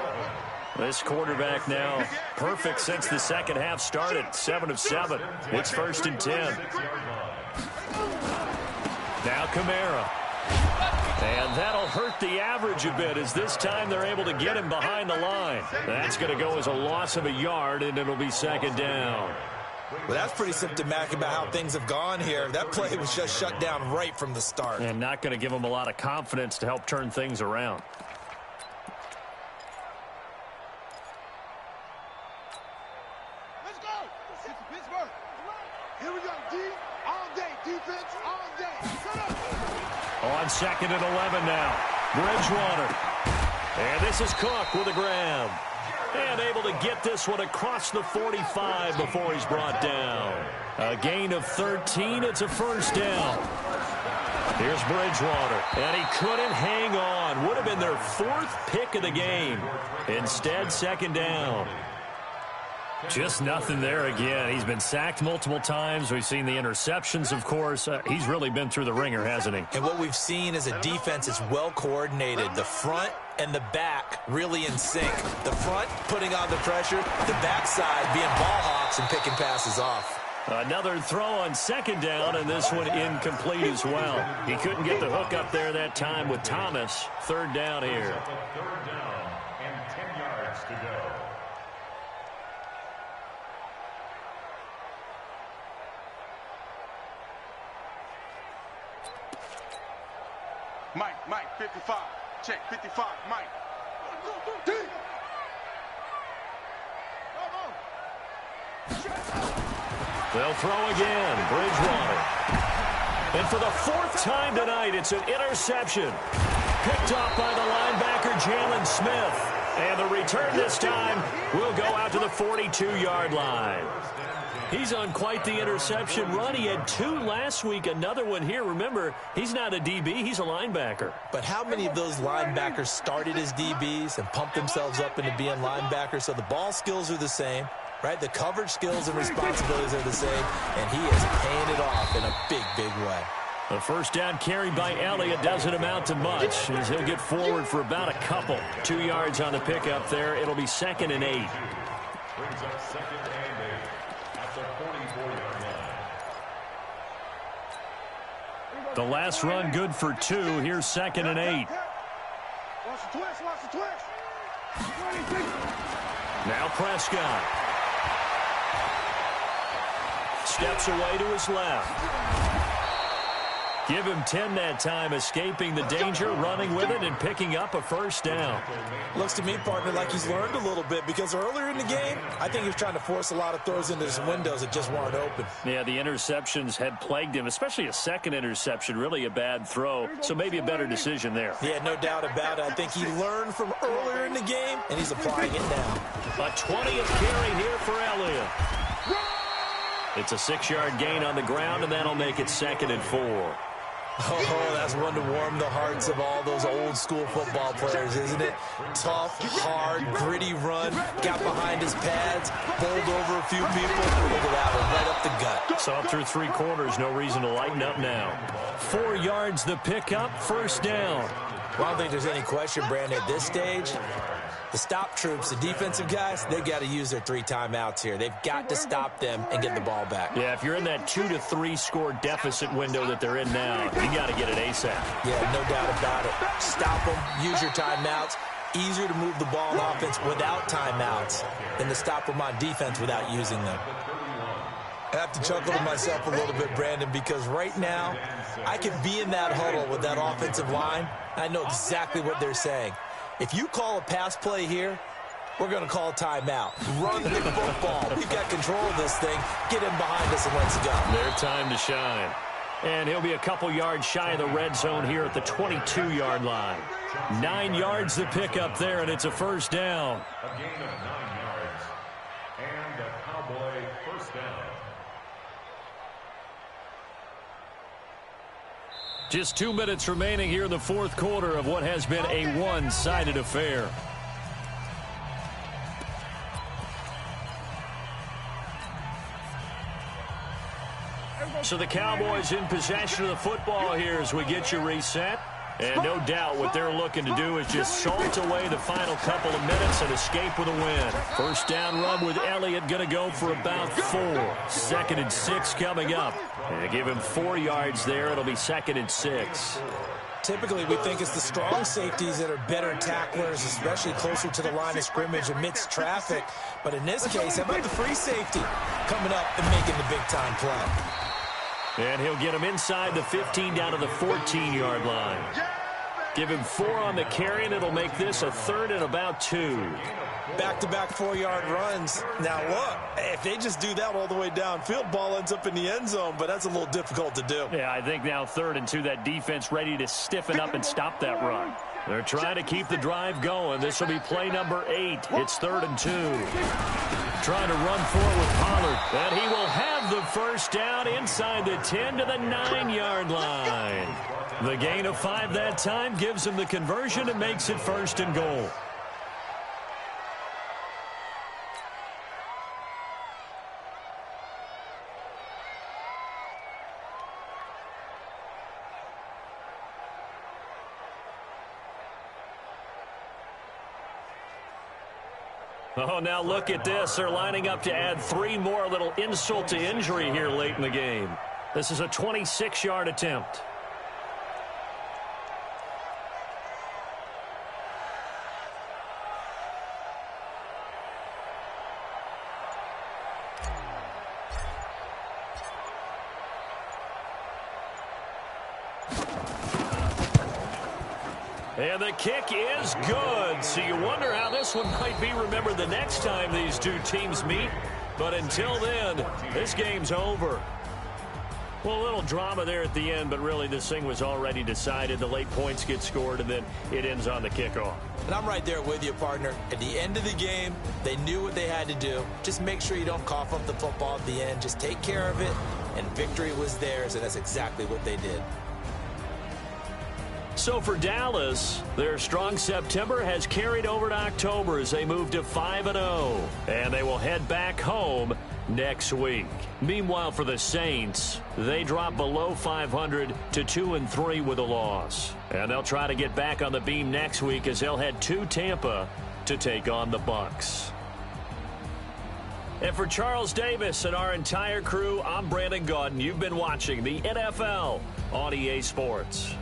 This quarterback now perfect since the second half started. 7 of 7. It's 1st and 10. Now Kamara. And that'll hurt the average a bit as this time they're able to get him behind the line. That's going to go as a loss of a yard, and it'll be 2nd down. Well, that's pretty symptomatic about how things have gone here. That play was just shut down right from the start. And not going to give them a lot of confidence to help turn things around. Let's go. It's Pittsburgh. Here we go. D all day. Defense all day. Shut up. On 2nd and 11 now. Bridgewater. And this is Cook with a grab. And able to get this one across the 45 before he's brought down. A gain of 13. It's a 1st down. Here's Bridgewater. And he couldn't hang on. Would have been their 4th pick of the game. Instead, 2nd down. Just nothing there again. He's been sacked multiple times. We've seen the interceptions, of course. He's really been through the ringer, hasn't he? And what we've seen is a defense that's well coordinated. The front and the back really in sync. The front putting on the pressure, the backside being ball hawks and picking passes off. Another throw on 2nd down, and this one incomplete as well. He couldn't get the hook up there that time with Thomas. 3rd down here. 3rd down and 10 yards to go. Mike, 55. Check, 55, Mike. D. They'll throw again. Bridgewater. And for the 4th time tonight, it's an interception. Picked off by the linebacker, Jalen Smith. And the return this time will go out to the 42-yard line. He's on quite the interception run. He had 2 last week, another one here. Remember, he's not a DB, he's a linebacker. But how many of those linebackers started as DBs and pumped themselves up into being linebackers? So the ball skills are the same, right? The coverage skills and responsibilities are the same, and he is paying it off in a big, big way. The 1st down carry by Elliott doesn't amount to much as he'll get forward for about a couple. 2 yards on the pickup there. It'll be 2nd and 8. Brings up 2nd and 8 at the 44-yard line. The last run good for 2. Here's 2nd and 8. Watch the twist, watch the twist. Now Prescott. Steps away to his left. Give him 10 that time, escaping the danger, running with it, and picking up a 1st down. Looks to me, partner, like he's learned a little bit because earlier in the game, I think he was trying to force a lot of throws into some windows that just weren't open. Yeah, the interceptions had plagued him, especially a 2nd interception, really a bad throw, so maybe a better decision there. Yeah, no doubt about it. I think he learned from earlier in the game, and he's applying it now. A 20th carry here for Elliott. It's a 6-yard gain on the ground, and that'll make it 2nd and 4. Oh, that's one to warm the hearts of all those old school football players, isn't it? Tough, hard, gritty run, got behind his pads, bowled over a few people. Look at that one, right up the gut. Saw through 3 quarters, no reason to lighten up now. 4 yards the pickup, 1st down. Well, I don't think there's any question, Brandon, at this stage. The stop troops, the defensive guys, they've got to use their 3 timeouts here. They've got to stop them and get the ball back. Yeah, if you're in that 2 to 3 score deficit window that they're in now, you got to get it ASAP. Yeah, no doubt about it. Stop them, use your timeouts. Easier to move the ball on offense without timeouts than to stop them on defense without using them. I have to chuckle to myself a little bit, Brandon, because right now I can be in that huddle with that offensive line. I know exactly what they're saying. If you call a pass play here, we're going to call timeout. Run the football. We've got control of this thing. Get him behind us and let's go. Their time to shine. And he'll be a couple yards shy of the red zone here at the 22-yard line. 9 yards to pick up there, and it's a first down. A gain of 9 yards. And a Cowboy first down. Just 2 minutes remaining here in the fourth quarter of what has been a one-sided affair. So the Cowboys in possession of the football here as we get you reset. And no doubt what they're looking to do is just salt away the final couple of minutes and escape with a win. First down run with Elliott going to go for about 4. 2nd and 6 coming up. And give him 4 yards there. It'll be 2nd and 6. Typically, we think it's the strong safeties that are better tacklers, especially closer to the line of scrimmage amidst traffic. But in this case, how about the free safety coming up and making the big-time play? And he'll get him inside the 15 down to the 14-yard line. Give him 4 on the carry, and it'll make this a 3rd and about 2. Back-to-back 4-yard runs. Now, look, if they just do that all the way downfield, ball ends up in the end zone, but that's a little difficult to do. Yeah, I think now 3rd and 2, that defense ready to stiffen up and stop that run. They're trying to keep the drive going. This will be play number 8. It's 3rd and 2. Trying to run forward with Pollard. And he will have the first down inside the 10 to the 9-yard line. The gain of 5 that time gives him the conversion and makes it 1st and goal. Oh, now look at this. They're lining up to add 3 more, a little insult to injury here late in the game. This is a 26-yard attempt. And the kick is good. So you wonder how this one might be remembered the next time these two teams meet. But until then, this game's over. Well, a little drama there at the end, but really this thing was already decided. The late points get scored, and then it ends on the kickoff. And I'm right there with you, partner. At the end of the game, they knew what they had to do. Just make sure you don't cough up the football at the end. Just take care of it, and victory was theirs, and that's exactly what they did. So for Dallas, their strong September has carried over to October as they move to 5-0. And they will head back home next week. Meanwhile, for the Saints, they drop below 500 to 2-3 with a loss. And they'll try to get back on the beam next week as they'll head to Tampa to take on the Bucs. And for Charles Davis and our entire crew, I'm Brandon Gaudin. You've been watching the NFL on EA Sports.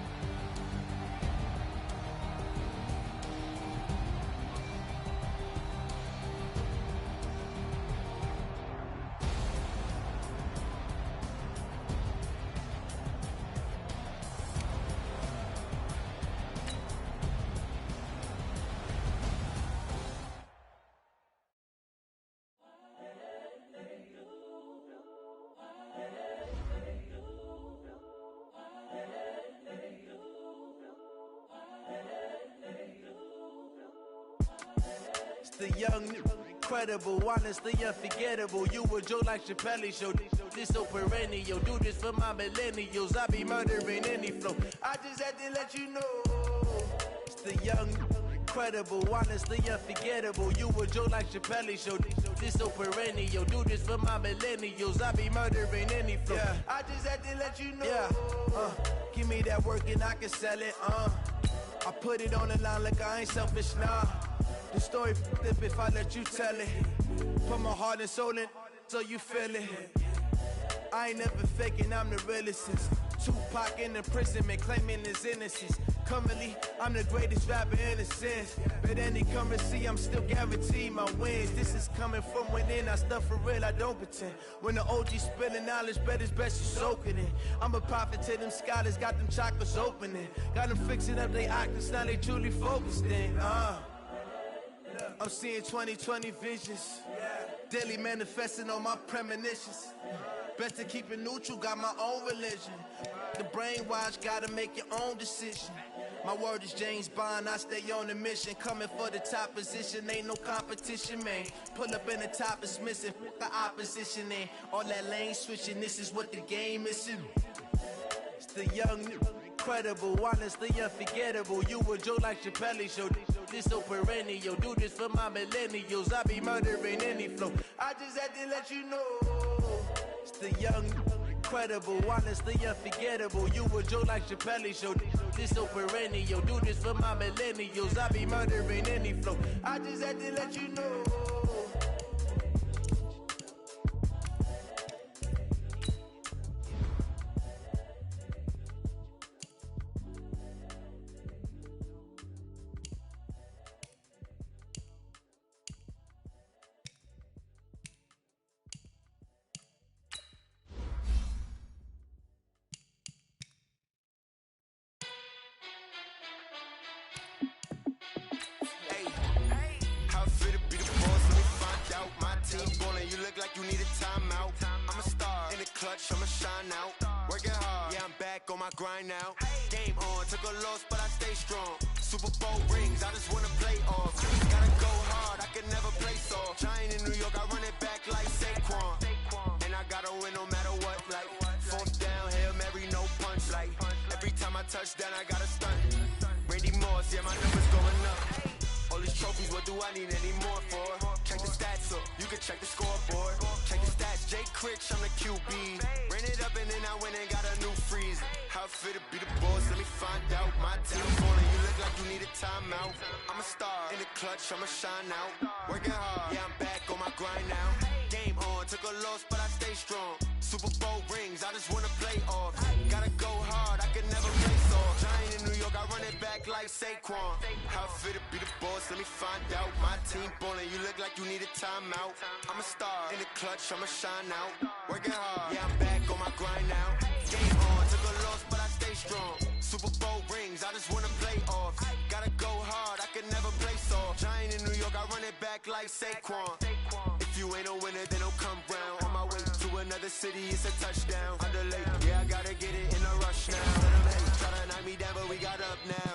The young, incredible, honestly unforgettable. You a Joe like Chappelle show. This so perennial. Do this for my millennials. I be murdering any flow. I just had to let you know. It's the young, incredible, honestly unforgettable. You a Joe like Chappelle show. This so perennial. Do this for my millennials. I be murdering any flow. Yeah. I just had to let you know. Yeah. Give me that work and I can sell it. I put it on the line like I ain't selfish, nah. The story flip if I let you tell it. Put my heart and soul in so you feel it. I ain't never faking, I'm the realest. Tupac in the imprisonment, claiming his innocence. Currently, I'm the greatest rapper in a sense. But any currency, I'm still guaranteed my wins. This is coming from within, I stuff for real, I don't pretend. When the OG spilling knowledge, bet it's best you soak it in. I'm a prophet to them scholars, got them chakras opening. Got them fixing up they octaves, now they truly focused in. I'm seeing 2020 visions. Daily manifesting on my premonitions. Best to keep it neutral, got my own religion. The brainwash, gotta make your own decision. My word is James Bond, I stay on the mission. Coming for the top position, ain't no competition, man. Pull up in the top is missing, the opposition in. All that lane switching, this is what the game missing. It's the young, incredible, honestly unforgettable. You a Joe like Chappelle show. This so perennial, do this for my millennials. I be murdering any flow. I just had to let you know. It's the young, incredible, honestly unforgettable. You a Joe like Chappelle show. This so perennial, do this for my millennials. I be murdering any flow. I just had to let you know. You need a timeout. I'm a star in the clutch, I'ma shine out. Working hard, yeah, I'm back on my grind now. Game on, took a loss, but I stay strong. Super Bowl rings, I just wanna play off. Gotta go hard, I can never play soft. Giant in New York, I run it back like Saquon. And I gotta win no matter what, like fourth down, Hail Mary, no punch. Like every time I touch down, I gotta stunt. Randy Moss, yeah, my numbers going up. All these trophies, what do I need any more for? Check the stats up, you can check the scoreboard. Check the stats, Jay Critch, I'm the QB. Ran it up and then I went and got a new freeze. How it fit to be the boss, let me find out. My team falling, you look like you need a timeout. I'm a star in the clutch, I'ma shine out. Working hard, yeah, I'm back on my grind now. Game on, took a loss, but I stay strong. Super Bowl rings, I just wanna play off. Gotta go hard, I can never play soft. Giant in New York, I run it back like Saquon. How it fit to be the boss, let me find out. My team ballin', you look like you need a timeout. I'm a star in the clutch, I'ma shine out. Working hard, yeah, I'm back on my grind now. Game on, took a loss, but I stay strong. Super Bowl rings, I just wanna play off. Gotta go hard, I can never play soft. Giant in New York, I run it back like Saquon. If you ain't a winner, then don't come round. On my way to another city, it's a touchdown. Underlay, yeah, I gotta get it in a rush now. Let them hate, try to knock me down, but we got up now.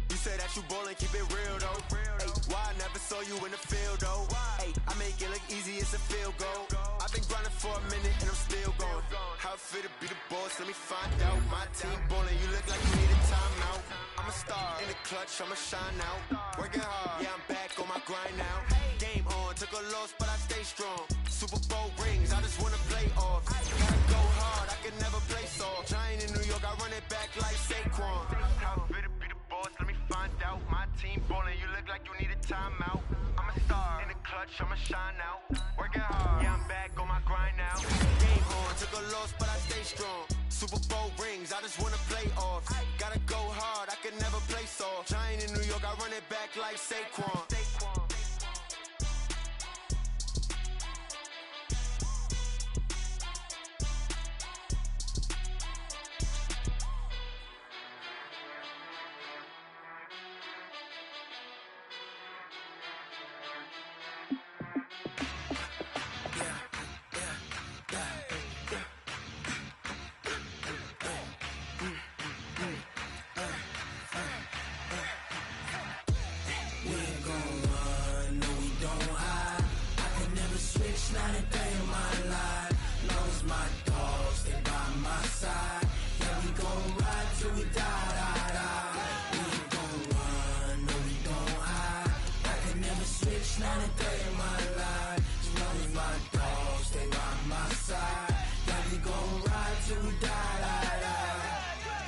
You say that you ballin', keep it real though. Ay, why I never saw you in the field though? Ay, I make it look easy, it's a field goal. I've been grinding for a minute and I'm still going. How it fit to be the boss, let me find out. My team ballin', you look like you need a timeout. I'm a star in the clutch, I'ma shine out. Working hard, yeah, I'm back on my grind now. Game on, took a loss, but I stay strong. Super Bowl rings, I just wanna play off. Gotta go hard, I can never play soft. Giant in New York, I run it back like Saquon. How it fit to be the boss, let me find out. My team ballin', you look like you need a timeout. I'm a star in the clutch, I'ma shine out. Working hard, yeah, I'm back on my grind now. Game on, took a loss, but I stay strong. Super Bowl rings, I just wanna play off. Gotta go hard, I can never play soft. Giant in New York, I run it back like Saquon.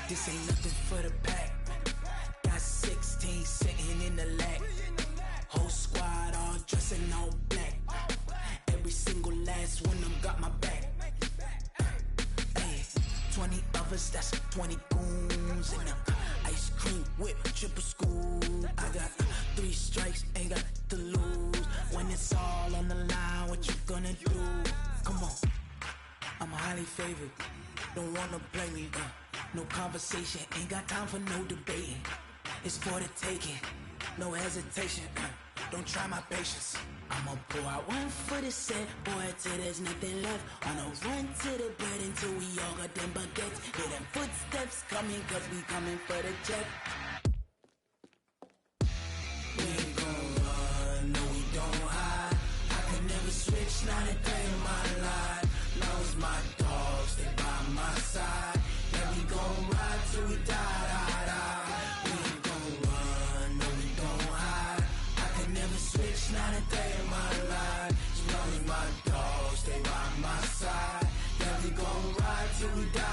This ain't nothing for the pack. Got 16 sitting in the lap. Whole squad all dressing all black. Every single last one of them got my back. Hey, 20 of us, that's 20 goons in them. Ice cream whip, triple scoop. I got 3 strikes, ain't got to lose. When it's all on the line, what you gonna do? Come on, I'm highly favored. Don't wanna play me, no conversation, ain't got time for no debating. It's for the taking, no hesitation. don't try my patience. I'ma pour out one for the set, boy, till there's nothing left. On a run to the bed until we all got them baguettes. Hear them footsteps coming, cause we coming for the check. We ain't gon' run, no we don't hide. I could never switch, not a day in my life. Now it's my dogs, they by my side. Yeah, we gon' ride till we die. We ain't gon' run, no we don't hide. I could never switch, not a day in my life. As long as my dogs, they by my side. Yeah, we gon' ride till we die.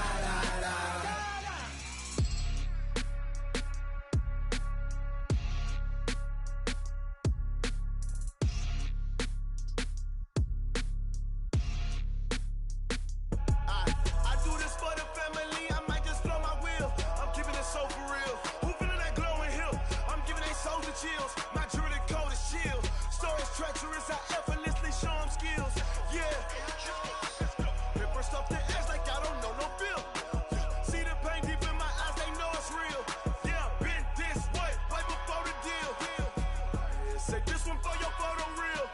Treacherous, I effortlessly show them skills. Yeah. Paper stuff the edge like I don't know no bill. See the pain deep in my eyes, they know it's real. Yeah, been this way, right before the deal. Say this one for your photo real.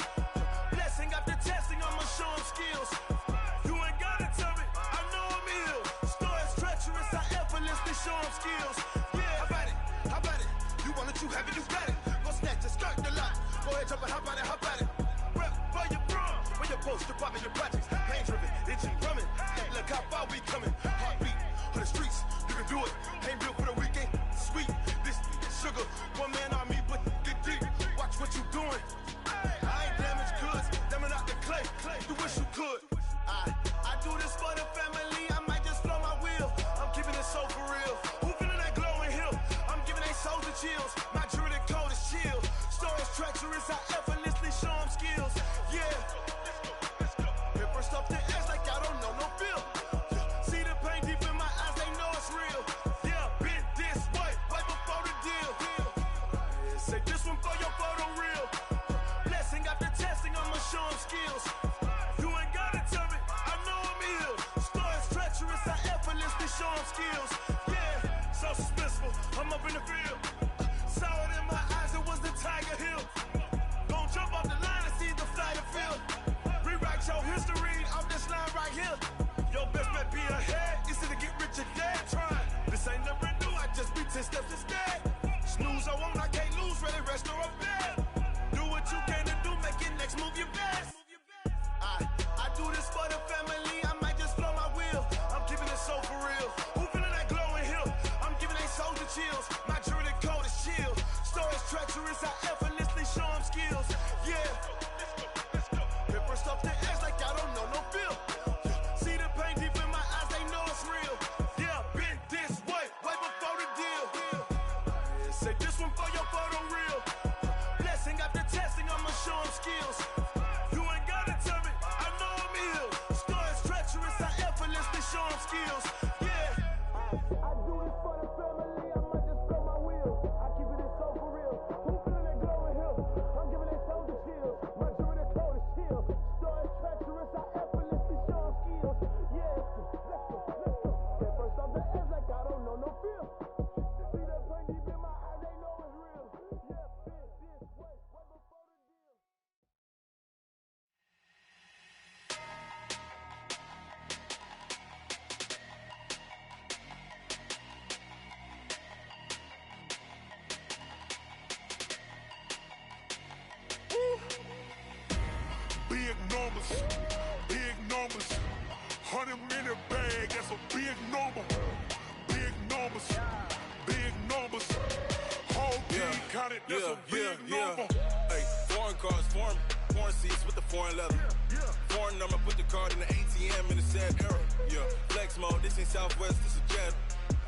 Blessing after testing, I'ma show them skills. You ain't gotta tell me, I know I'm ill. Stories treacherous, I effortlessly show them skills. Yeah, how about it? You want it, you have it, you got it. Go snatch it, skirt the lot. Go ahead, jump it, how about it? Rep for your prom, for your poster, popping your projects. Pain driven, itching, drumming. Look how far we coming. Heartbeat on the streets, you can do it. Ain't built for the weekend, sweet. This sugar, one man army, but get deep. Watch what you doing. I ain't damaged goods, damn out the clay. You wish you could. I do this for the family. I might just blow my wheel. I'm keeping it so for real. Who feeling that glowing hill? I'm giving they souls the chills. My jewelry code is chill. Stories treacherous, I effortlessly show them skills. Yeah. Paper stuff the edge like I don't know no bill. See the pain deep in my eyes, they know it's real. Yeah, been this way, right before the deal. Say this one for your photo real. Blessing after testing, I'ma show them skills. You ain't gotta tell me, I know I'm ill. Stories treacherous, I effortlessly show them skills. Yeah, so suspenseful, I'm up in the field. Saw it in my eyes, it was the Tiger Hill. Gon' jump off the line and see the flight of field. Rewrite your history off this line right here. Your best bet be ahead, easy to get rich or dead. Trying, this ain't never new, I just be 10 steps instead. Snooze I won't, I can't lose, ready, rest or up bed. Do what you can to do, make your next move your best. I do this for the family, I might just blow my wheel. I'm keeping it so for real. Who feeling that glowing hill? I'm giving they souls the chills. My jewelry code is chill. Stories treacherous, I effortlessly show them skills. Yeah. Paper stuff the edge like I don't know no bill. See the pain deep in my eyes, they know it's real. Yeah, been this way, right before the deal. Say this one for your photo real. Blessing after testing, I'ma show them skills. You ain't gotta tell me, I know I'm ill. Stories treacherous, I effortlessly show them skills. Yeah. I do this for the family, I might just blow my wheel. I keep it so for real. Who feeling that glowing hill? I'm giving they souls the chills. My jewelry code is chill. Stories treacherous, I effortlessly show them skills. Yeah, let's go. Get first off the edge like I don't know no feel. See that pain deep in my eyes, they know it's real. Yeah, been this way, right before the deal. Big numbers, 100 minute bag, that's a big number. Big numbers, whole team counted, that's a big number. Hey, foreign cars, foreign seats with the foreign leather. Foreign number, put the card in the ATM in a sad era. Yeah, flex mode, this ain't Southwest, this is Jet.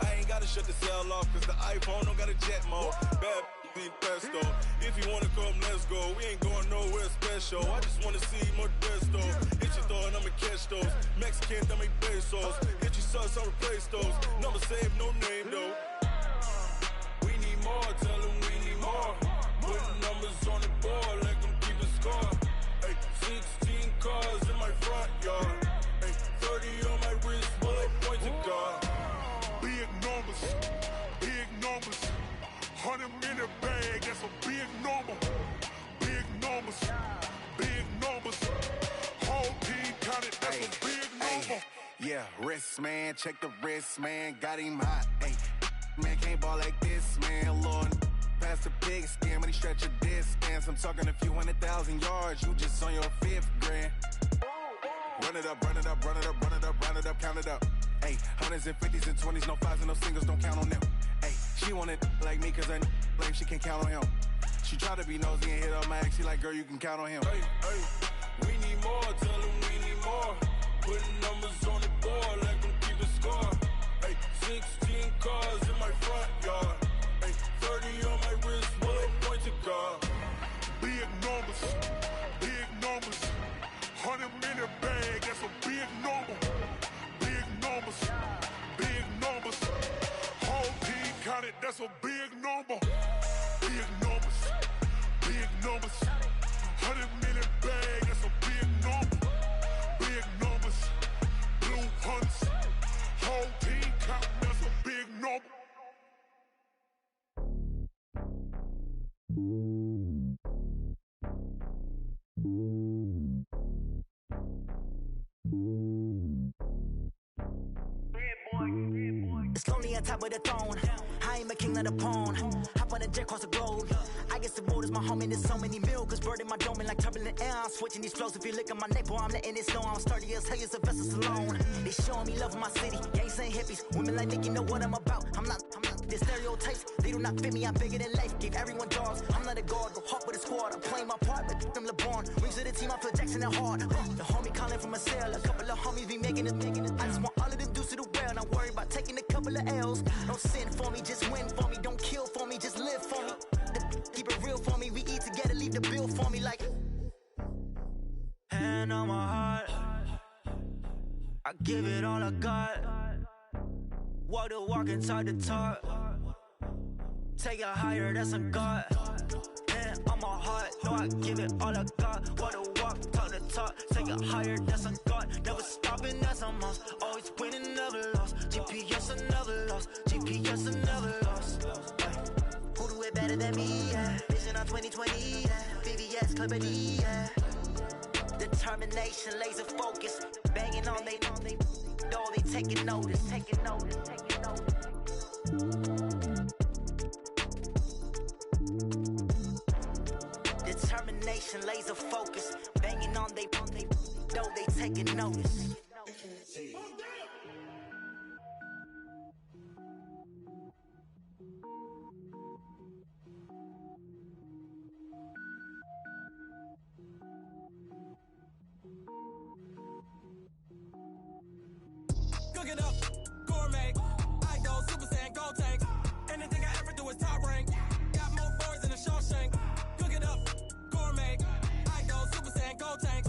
I ain't gotta shut the cell off, cause the iPhone don't got a jet mode. Bad need pesto. If you wanna come, let's go. We ain't going nowhere special. I just wanna see more Modesto. Hit your thought, I'ma catch those. Mexican, dame pesos. Hit your sus, I'll replace those. Number save, no name though. We need more, tell them we need more. Putting numbers on the board, like I'm keeping score. Hey, 16 cars in my front yard. Hey, 30 on my wrist, bullet point to God. Big numbers, 100 minute bag, that's a big number. Big numbers. Big numbers. Whole team counted, that's a big number. Yeah, wrist, man. Check the wrist, man. Got him hot. Ay, man, can't ball like this, man. Lord, past the big skin when he stretch a distance. I'm talking a few 100,000 yards. You just on your 5th grand. Run it up, run it up, run it up, run it up, run it up, count it up. Ay, hundreds and 50s and 20s, no 5s and no singles, don't count on them. Ay, she want it like me, cause I blame she can't count on him. She try to be nosy and hit up my ex, she like, girl, you can count on him. Hey, we need more, tell them we need more. Putting numbers on the board, like them keep a score. Hey, 16 cars in my front yard. Hey, 30 on my wrist, bullet point to God. Big numbers, big numbers. 100 minute bag, that's a big number. Big numbers, big numbers. Whole team counted, that's a big number. Big numbers, big numbers. 100 minute bag, that's a big number. Big numbers, blue hunts. Whole team counting, that's a big number. It's lonely on top of the throne. I ain't a king of the pawn. Hop on a jet across the globe. I guess the road is my home and there's so many milkers burning my dome and like turbulent air. I'm switching these flows. If you look at my neck, boy, I'm letting it snow. I'm sturdy as hell as Sylvester Stallone. They showing me love in my city. Gangs ain't hippies. Women like Nick, you know what I'm about. I'm not the stereotypes. They do not fit me. I'm bigger than life. Give everyone jaws. I'm not a guard. Go hard with a squad. I'm playing my part, but I'm LeBron. Wings of the team. I feel Jackson and hard. The homie calling from a cell. A couple of homies be making it. I just want all of them dudes to the well. Not worry about taking a couple of L's. Don't sin for me, just win for me. Don't kill for me, just live for me. Keep it real for me. We eat together, leave the bill for me like. Hand on my heart, I give it all I got. Walk the walk and talk the talk. Take it higher, that's a God. Hand on my heart, no, I give it all I got. Walk the walk, talk the talk. Take it higher, that's a God. Never stopping, that's a must. Always winning, never lost. GPS, I never lost. GPS, I never lost. Who do it better than me? Yeah. Vision on 2020. Yeah. VVS, Clarity. Yeah. Determination, laser focus. Banging on they door, they taking notice. Taking notice. Taking notice. Determination, laser focus. Banging on they door, they taking notice. Cook it up, gourmet. I go Super Saiyan, gold tank. Anything I ever do is top rank. Got more boys than a Shawshank. Cook it up, gourmet. I go Super Saiyan, gold tank.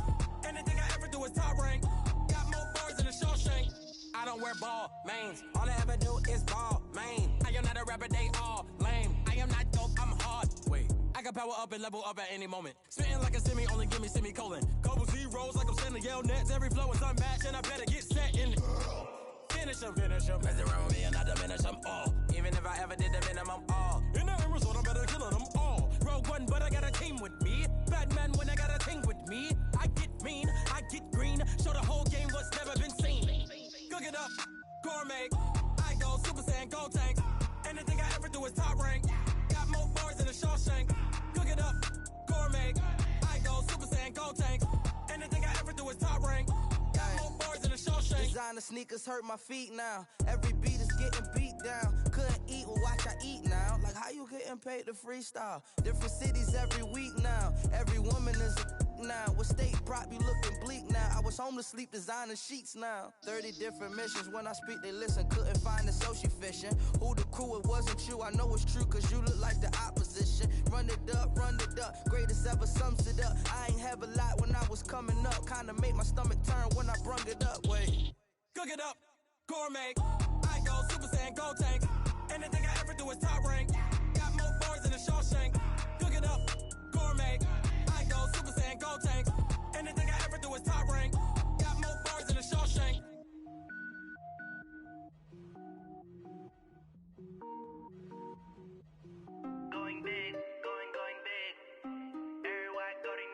Anything I ever do is top rank. Got more boys than a Shawshank. I don't wear ball mains. All I ever do is ball main. I am not a rapper, they all lame. I am not dope, I'm hard. Wait, I can power up and level up at any moment. Spitting like a semi, only give me semicolon. Couple zeros like I'm sending yell nets. Every flow is unmatched and I better get set in it. Finish them. Mess around with me and I diminish them all. Even if I ever did the minimum all. In the end result, I better kill them all. Rogue One, but I got a team with me. Batman when I got a team with me. I get mean, I get green. Show the whole game what's never been seen. Cook it up, gourmet. I go Super Saiyan, gold tank. Anything I ever do is top rank. Got more bars than a Shawshank. Cook it up, gourmet. I go Super Saiyan, gold tank. Anything I ever do is top rank. Got more bars than a Shawshank. Designer sneakers hurt my feet now. Every beat is getting beat down. Couldn't eat, well watch I eat now. Like how you getting paid to freestyle? Different cities every week now. Every woman is a now. With state prop, you looking bleak now. I was home to sleep, designer sheets now. 30 different missions. When I speak, they listen. Couldn't find it, so she fishing. Who the crew? It wasn't you. I know it's true, cause you look like the opposition. Run it up, greatest ever sums it up. I ain't have a lot when I was coming up. Kinda made my stomach turn when I brung it up. Wait. Cook it up, gourmet. I go Super Saiyan, gold tank. Anything I ever do is top rank. Got more bars than a Shawshank. Cook it up, gourmet. I go Super Saiyan, gold tank. Anything I ever do is top rank. Got more bars than a Shawshank. Going big, going big. Everywhere going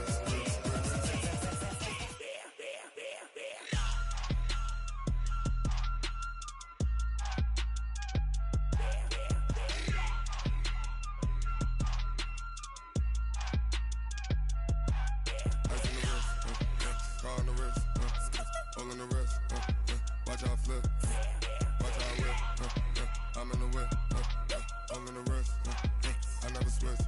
blessing.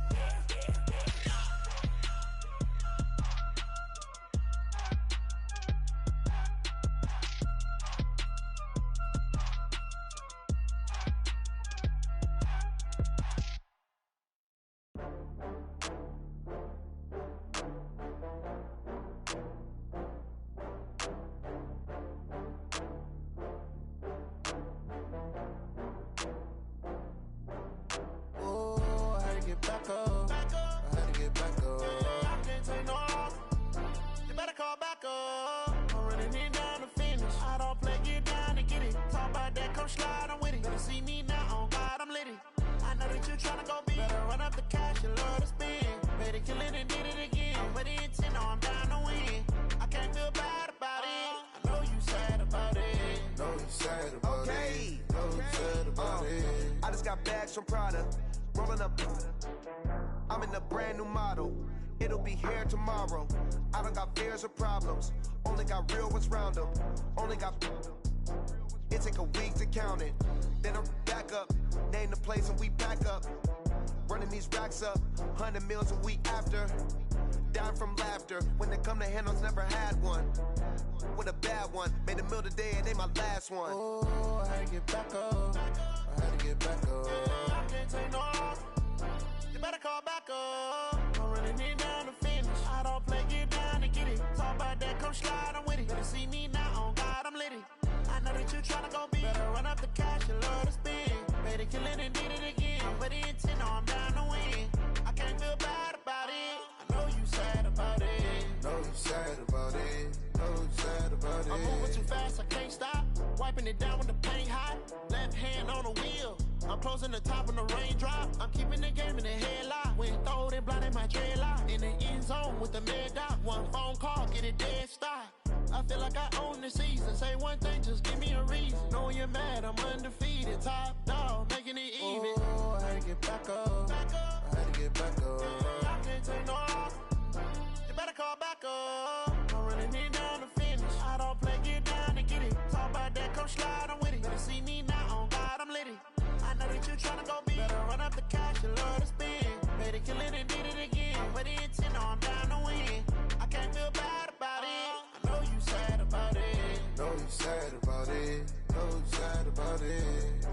From Prada, rolling up. I'm in a brand new model. It'll be here tomorrow. I don't got fears or problems. Only got real ones round them. Only got. It take a week to count it. Then I'm back up. Name the place and we back up. Running these racks up. 100 meals a week after. Dying from laughter. When they come to handles, never had one. With a bad one. Made a meal today and they my last one. Oh, I had to get back up. I had to get back up. I can't take no loss. You better call back up. I'm running it down to finish. I don't play, get down to get it. Talk about that, come slide, I'm with it. Better see me now, on God, I'm litty. I know that you tryna go big. Better run up the cash, you love to spend. Better kill it and did it again. I'm with the intent, no, I'm down to win. I can't feel bad about it. I know you sad about it. Know you sad about it. Know you sad about it. I'm moving too fast, I can't stop. Wiping it down when the paint hot. Left hand on the wheel. I'm closing the top when the raindrop. I'm keeping the game in the headlock. When throwed and blinded my dreadlock. In the end zone with the mid dot. One phone call, get it dead stop. I feel like I own the season. Say one thing, just give me a reason. Knowing you're mad, I'm undefeated. Top dog, making it even. Oh, I had to get back up. I had to get back up. I can't take no loss. You better call back up. I'm running it down to finish. I don't play, get down to get it. Talk about that, come slide, I'm with it. Better see me now, on God, I'm litty. I know that you tryna go big. Better run up the cash, you love to spend. Better kill it and did it again. With the intent, no, I'm down to win. I can't feel bad about it. I know you sad about it. Know you sad about it. Know you sad about it.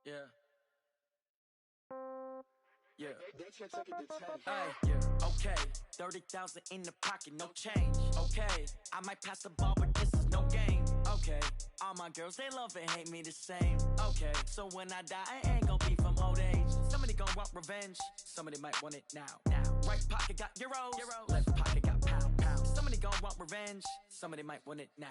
Yeah. Yeah. Hey, yeah. Okay. 30,000 in the pocket, no change. Okay. I might pass the ball, but this is no game. Okay. All my girls, they love and hate me the same. Okay. So when I die, I ain't gon' be from old age. Somebody gon' want revenge. Somebody might want it now. Right pocket got euros. Left pocket got pound. Somebody gon' want revenge. Somebody might want it now.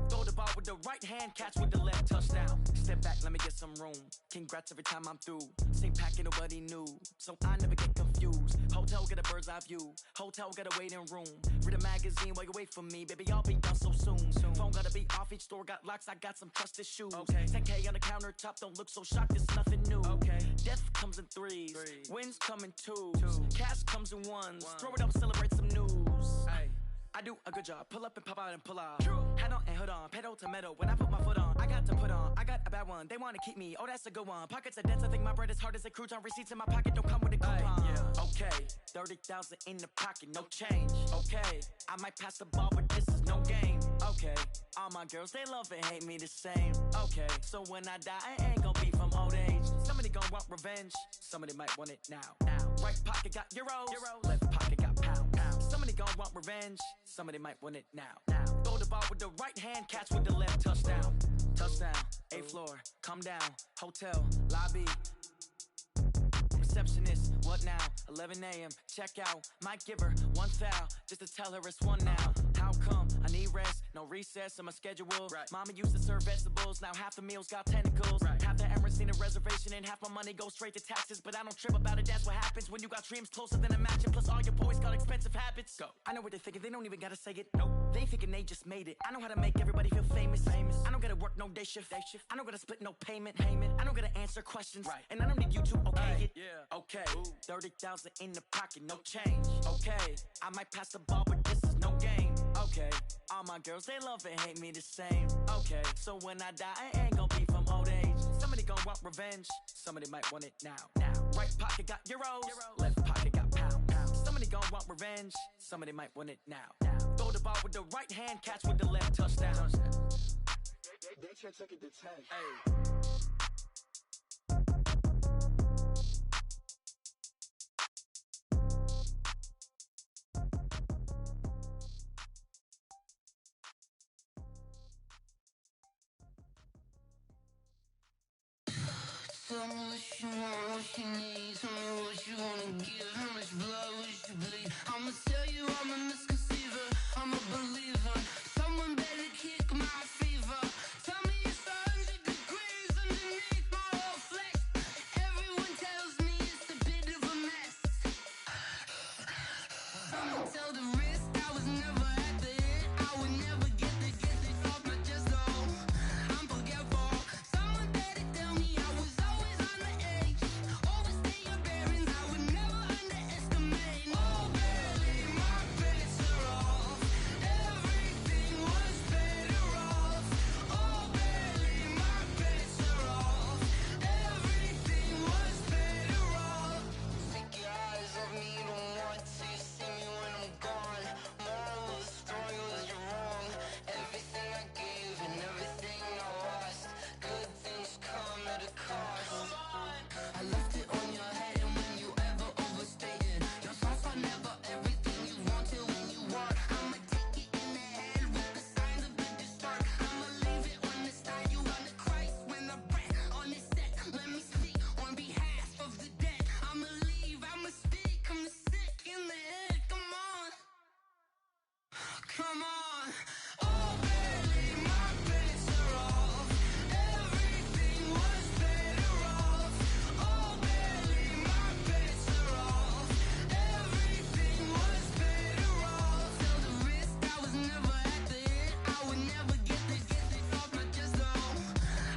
Throw the ball with the right hand, catch with the left, touchdown. Step back, let me get some room. Congrats every time I'm through. Same packet, nobody knew. So I never get confused. Hotel get a bird's eye view. Hotel get a waiting room. Read a magazine while you wait for me. Baby, I'll be done so soon. Phone gotta be off, each store got locks. I got some trusted shoes. 10K on the countertop, don't look so shocked, it's nothing new. Death comes in threes. Wins come in twos. Cash comes in ones. Throw it up, celebrate some news. I do a good job. Pull up and pop out and pull out. Head on and hood on. Pedal to metal. When I put my foot on, I got to put on. I got a bad one. They want to keep me. Oh, that's a good one. Pockets are dense. I think my bread is hard as a crouton. Receipts in my pocket don't come with a coupon. Okay. 30,000 in the pocket. No change. Okay. I might pass the ball, but this is no game. Okay. All my girls, they love and hate me the same. Okay. So when I die, I ain't gonna be from old age. Somebody gon' want revenge. Somebody might want it now. Right pocket got euros. Left pocket got pound. Somebody gon' want revenge. Somebody might want it now. Throw the ball with the right hand, catch with the left, touchdown. Touchdown, 8th floor, come down. Hotel, lobby. Receptionist, what now? 11 a.m., check out. Might give her one foul, just to tell her it's one now. How come? I need rest, no recess in my schedule. Mama used to serve vegetables, now half the meals got tentacles. Half the Emirates seen a reservation and half my money goes straight to taxes. But I don't trip about it, that's what happens when you got dreams closer than a match. Plus all your boys got expensive habits. Go. I know what they're thinking, they don't even gotta say it. Nope. They thinking they just made it. I know how to make everybody feel famous. I don't gotta work no day shift. I don't gotta split no payment. I don't gotta answer questions. Right. And I don't need you to okay it. Yeah. Okay. 30,000 in the pocket, no change. Okay. I might pass the ball, but this is no game. Okay. All my girls, they love and hate me the same. Okay. So when I die, I ain't gonna be from old age. Somebody gonna want revenge. Somebody might want it now. Right pocket got euros. Left pocket got pounds. Somebody gonna want revenge. Somebody might want it now. Throw the ball with the right hand, catch with the left, touchdown. They can't take it to 10. Hey. Tell me what you want, what you need. Tell me what you wanna give. How much blood would you bleed? I'ma tell you I'm a misconceiver. I'm a believer. Someone better kick my fever. Tell me it's 100 degrees underneath my whole flesh. Everyone tells me it's a bit of a mess. I'ma tell the risk I was never at the end. I would never get this off my chest though. I'm forgetful. Someone better tell me I was always on the edge. Overstay your bearings, I would never underestimate. Oh, barely, my bets are off. Everything was better off. Oh, barely, my bets are off. Everything was better off. Take your eyes off me, don't want to see me when I'm gone. Moral of the story was you're wrong. Everything I gave and everything I lost. Good things come at a cost. I left it on your head, and when you ever overstay it, your thoughts are never everything you wanted when you want. I'ma take it in the head with the signs of the distort. I'ma leave it on the side. You run the Christ when the breath on the set. Let me speak on behalf of the dead. I'ma leave, I'ma speak. I'm sick in the head. Come on. Come on. Oh, barely, my bets are off. Everything was better off. Oh, barely, my bets are off. Everything was better off. Tell the risk I was never at the end. I would never get this off my chest though.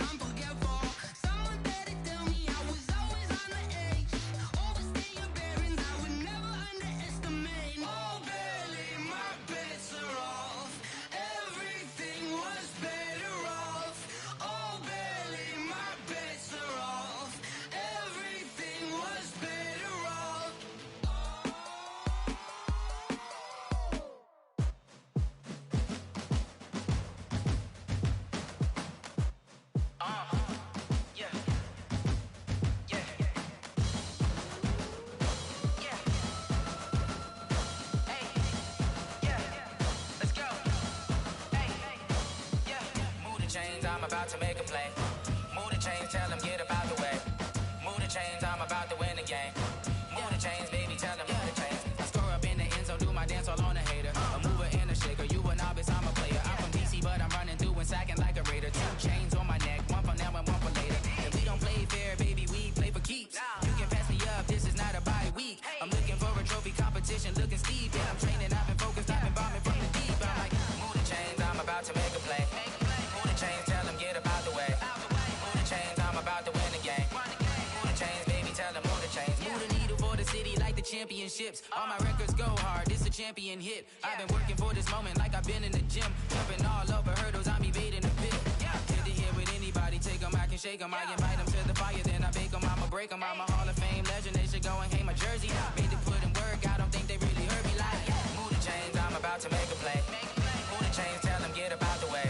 I'm forgetful. Someone better tell me I was always on the edge. Overstay your bearings, I would never underestimate. Oh, barely, my bets are off. Everything was better off. Oh, barely, my bets are off. Everything was better off. Yeah. Hey. Yeah. Let's go. Hey. Yeah. Move the chains, I'm about to make a play. Move the chains, tell them get up out the way. Move the chains, I'm about to win the game. Move the chains, baby, tell them move the chains. I score up in the end zone, do my dance all on a hater. A mover and a shaker, you a novice, I'm a player. I'm from DC, but I'm running through and sacking like a raider. 2 chains on my neck, one for now and one for later. And we don't play fair, baby, we play for keeps. You can pass me up, this is not a bye week. I'm looking for a trophy competition, looking steep. And I'm training, I've been focused, I've been bombing from the deep. I'm like, move the chains, I'm about to make a play. Move the chains, tell them get up out the way. Move the chains, I'm about to win the game. Move the chains, baby, tell them move the chains. Move the needle for the city like the championships. All my records go hard, this a champion hit. I've been working for this moment like I've been in the gym. Jumping all over hurdles, I'm evading the pit. Good to hear with anybody, take them, I can shake them. I invite them to the fire, then I bake them, I'ma break them. I'm a Hall of Fame legend, they should go and hang my jersey. Made to put in work, I don't think they really heard me like. Move the chains, I'm about to make a play. Move the chains, tell them get up out the way.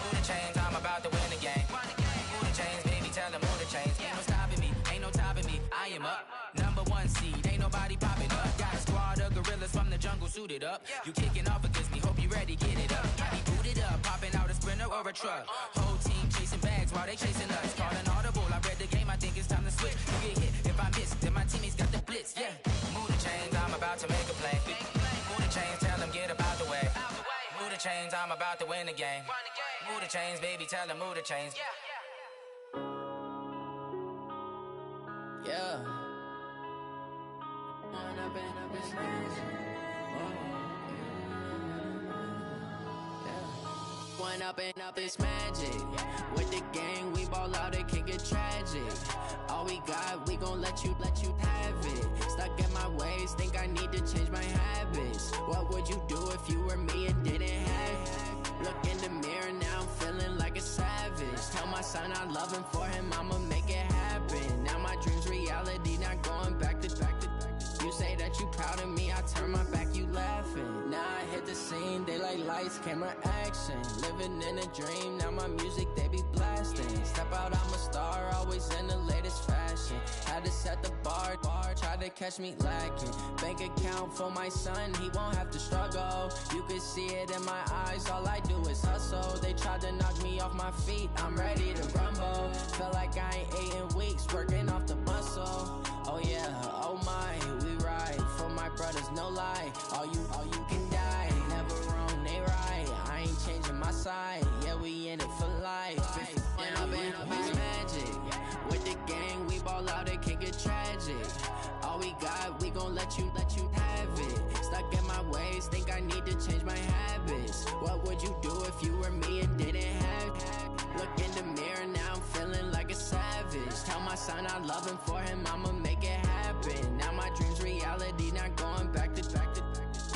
Move the chains, I'm about to win the game. Move the chains, baby, tell them move the chains. Ain't no stopping me, ain't no topping me, I am up. #1 seed, ain't nobody popping up. Got a squad of gorillas from the jungle suited up. You kicking off against me, hope you ready, get it up. I be booted up, popping out a Sprinter or a truck. Whole team chasing bags while they chasing us. Calling audible, I read the game, I think it's time to switch. You get hit, if I miss, then my teammates got the blitz, yeah. Move the chains, I'm about to make a play. Move the chains, tell them get up out the way. Move the chains, I'm about to win the game. Move the chains, baby, tell them move the chains. Yeah. One up and up is magic. One up and up is magic. With the gang, we ball out, it can get tragic. All we got, we gon' let you have it. Stuck in my ways, think I need to change my habits. What would you do if you were me and didn't have it? Look in the mirror, now I'm feeling like a savage. Tell my son I love him, for him I'ma make it happen. Now my dream's reality, not going back to. You say that you proud of me, I turn my back, you laughing. Now I hit the scene, daylight lights, camera action. Living in a dream, now my music, they be blasting. Step out, I'm a star, always in the latest fashion. Had to set the bar, try to catch me lacking. Bank account for my son, he won't have to struggle. You can see it in my eyes, all I do is hustle. They tried to knock me off my feet, I'm ready to rumble. Feel like I ain't ate in weeks, working off the muscle. Oh yeah, oh my, we ride for my brothers, no lie. All you can die, never wrong, they right. I ain't changing my side, yeah, we in it for life. When up and up is magic. With the gang, we ball out, it can get tragic. All we got, we gon' let you have it. Stuck in my ways, think I need to change my habits. What would you do if you were me and didn't have it? Look in the mirror, now I'm feeling like a savage. Tell my son I love him, for him I'ma make it happen. Now my dream's reality, not going back to.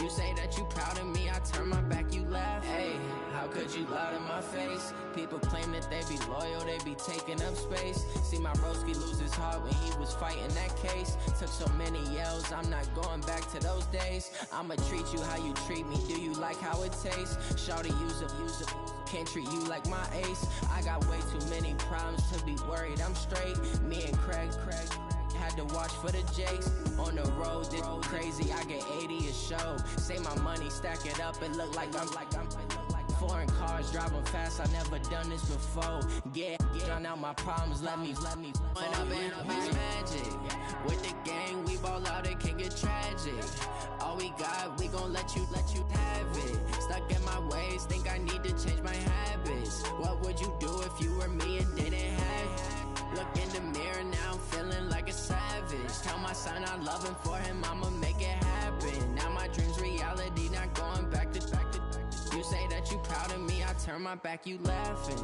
You say that you proud of me, I turn my back, you laugh. Hey, how could you lie to my face? People claim that they be loyal, they be taking up space. See my broski lose his heart when he was fighting that case. Took so many yells, I'm not going back to those days. I'ma treat you how you treat me, do you like how it tastes? Shawty, use up. Can't treat you like my ace. I got way too many problems to be worried, I'm straight. Me and Craig had to watch for the Jakes. On the road, this crazy, I get 80 a show. Say my money, stack it up, it look like I'm foreign cars, driving fast, I never done this before. Get drown out my problems, let me One up and up is magic. With the gang, we ball out, it can get tragic. All we got, we gon' let you have it. Stuck in my ways, think I need to change my habits. What would you do if you were me and didn't have it? Look in the mirror, now I'm feeling like a savage. Tell my son I love him, for him I'ma make it happen. Now my dream's reality, not going back to. You say that you proud of me, I turn my back, you laughing.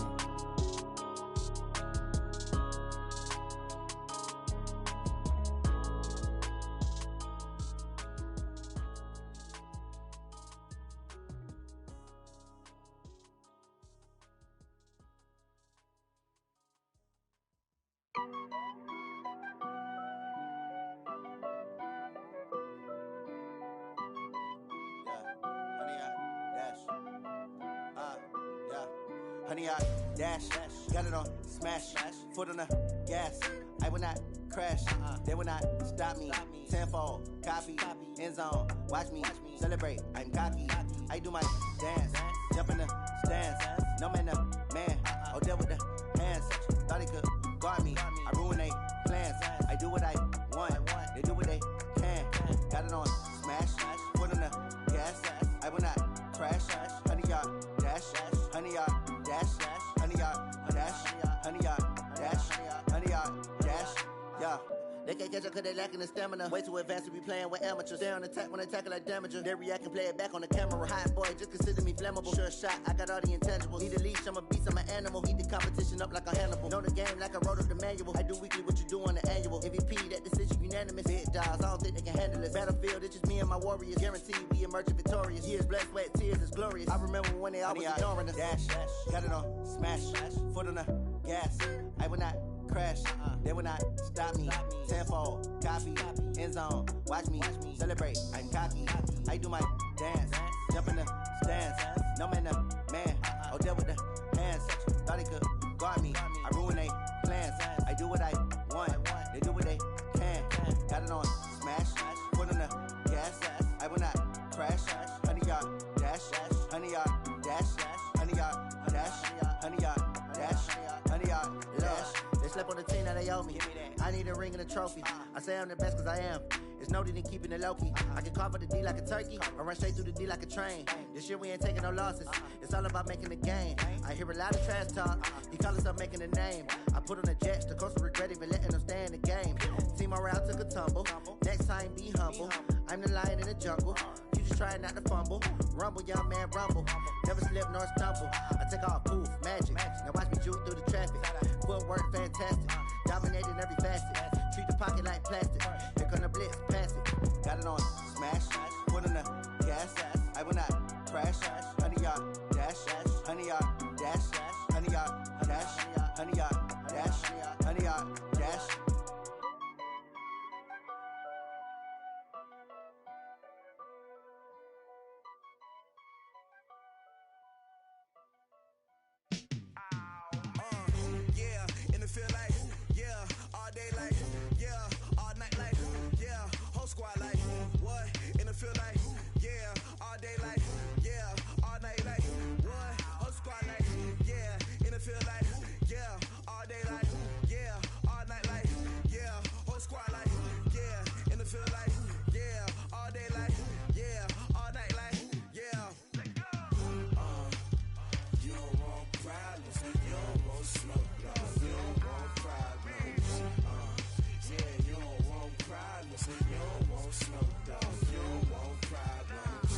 Honey, I dash, got it on smash, foot on the gas. I will not crash, they will not stop me. Tenfold, copy, end zone, watch me celebrate. I'm cocky, I do my dance, jump in the stands. No man, man, oh deal with the hands. Thought he could guard me, I ruin they plans. I do what I want, they do what they can. Got it on smash, foot on the gas. I will not crash, honey, y'all dash, honey, y'all dash, honey, y'all dash, honey, y'all dash, honey, y'all dash, yeah. They can't catch up cause they lacking the stamina. Way too advanced to be playing with amateurs. Stay on attack when they tackle like damager. They react and play it back on the camera. Hot boy, just consider me flammable. Sure shot, I got all the intangibles. Need a leash, I'm a beast, I'm an animal. Heat the competition up like a Hannibal. Know the game like I wrote up the manual. I do weekly what you do on the annual. MVP, that decision unanimous. Big dogs, I don't think they can handle it. Battlefield, it's just me and my warriors. Guaranteed we emerging victorious. Years, blood, sweat, tears, it's glorious. I remember when they always ignoring us. Dash, got it on smash, foot on the gas. I will not crash, they will not stop me. Tenfold, copy, end zone, watch me celebrate. I'm cocky, I do my dance, jump in the stands. No man, man, oh deal with the hands. Thought he could guard me, I ruin they plans. I do what I want, they do what they can. Got it on smash, foot on the gas. I will not crash, honey, y'all dash, honey, y'all dash, honey, y'all dash, honey, y'all dash, honey, y'all dash. They slept on the team that they owe me. I need a ring and a trophy. I say I'm the best cause I am. It's no need in keeping it low-key. I can carve for the D like a turkey, or run straight through the D like a train. This year we ain't taking no losses. It's all about making the game. I hear a lot of trash talk. He call himself making a name. I put on the jets, the coach will regret even letting them stay in the game. tumble. Next time, be humble. I'm the lion in the jungle. You just try not to fumble. Rumble, young man, rumble. Never slip nor stumble. I take off, poof, magic. Now watch me juke through the traffic. Footwork, fantastic. Dominating every facet. Treat the pocket like plastic. Here come the blitz, pass it. Got it on smash. Foot on the gas. I will not crash. Honey, y'all dash. Honey, y'all dash. Honey, y'all dash. Honey, y'all dash. Honey, y'all dash. Feel like, yeah, all day like, yeah, all night like, yeah, whole squad like, what? In the field like, yeah, all day like, yeah, all night like, what? Whole squad like, yeah, in the field like, yeah, all day like, yeah, all night like, yeah, whole squad like, yeah, in the field like, yeah, all day like, yeah, all night like, yeah. You don't want problems, you don't want smoke. You don't want problems, yeah, you don't want problems, you don't want smoke, dog, you don't want problems,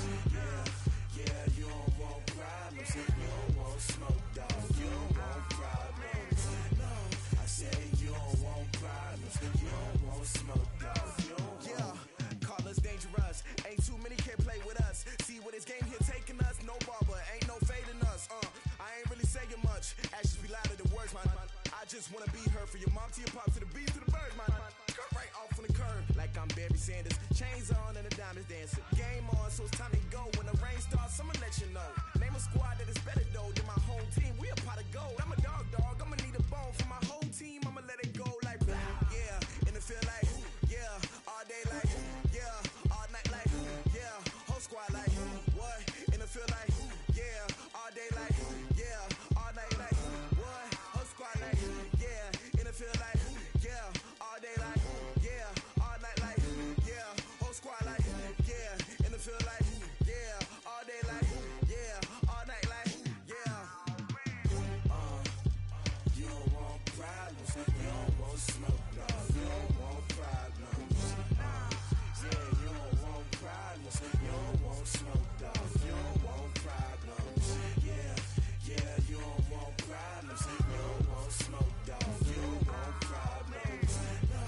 yeah, you don't want problems, you don't want smoke, dog, you don't want problems, no, I say you don't want problems, you don't want smoke, dog, you don't want. Yeah, call us dangerous, ain't too many can play with us, see what this game here taking us, no barber, ain't no fading us, I ain't really saying much, actions be louder than words, man. I just wanna be her for your mom to your pop to the beat to the birds, man. Cut right off on the curb like I'm Barry Sanders. Chains on and the diamonds dancing. Game on, so it's time to go. When the rain starts, I'ma let you know. Name a squad that is better though than my home team. We a pot of gold. I'm a dog. I'ma need a bone for my whole team. I'ma let it go like blah. Yeah, in the field like yeah, all day like yeah, all night like yeah, whole squad like what? In the field like yeah, all day like yeah, all night like what? Whole squad like yeah, in the field like yeah, all day like yeah, all night like yeah, whole squad like yeah, in the field like yeah, all day like yeah, all night like yeah. You don't want problems, you don't want smoke, no, you don't want problems. Yeah, you don't want problems, you don't want smoke, dog, you don't want problems. Yeah, you don't want problems, you don't want smoke, dog, you don't want problems. No,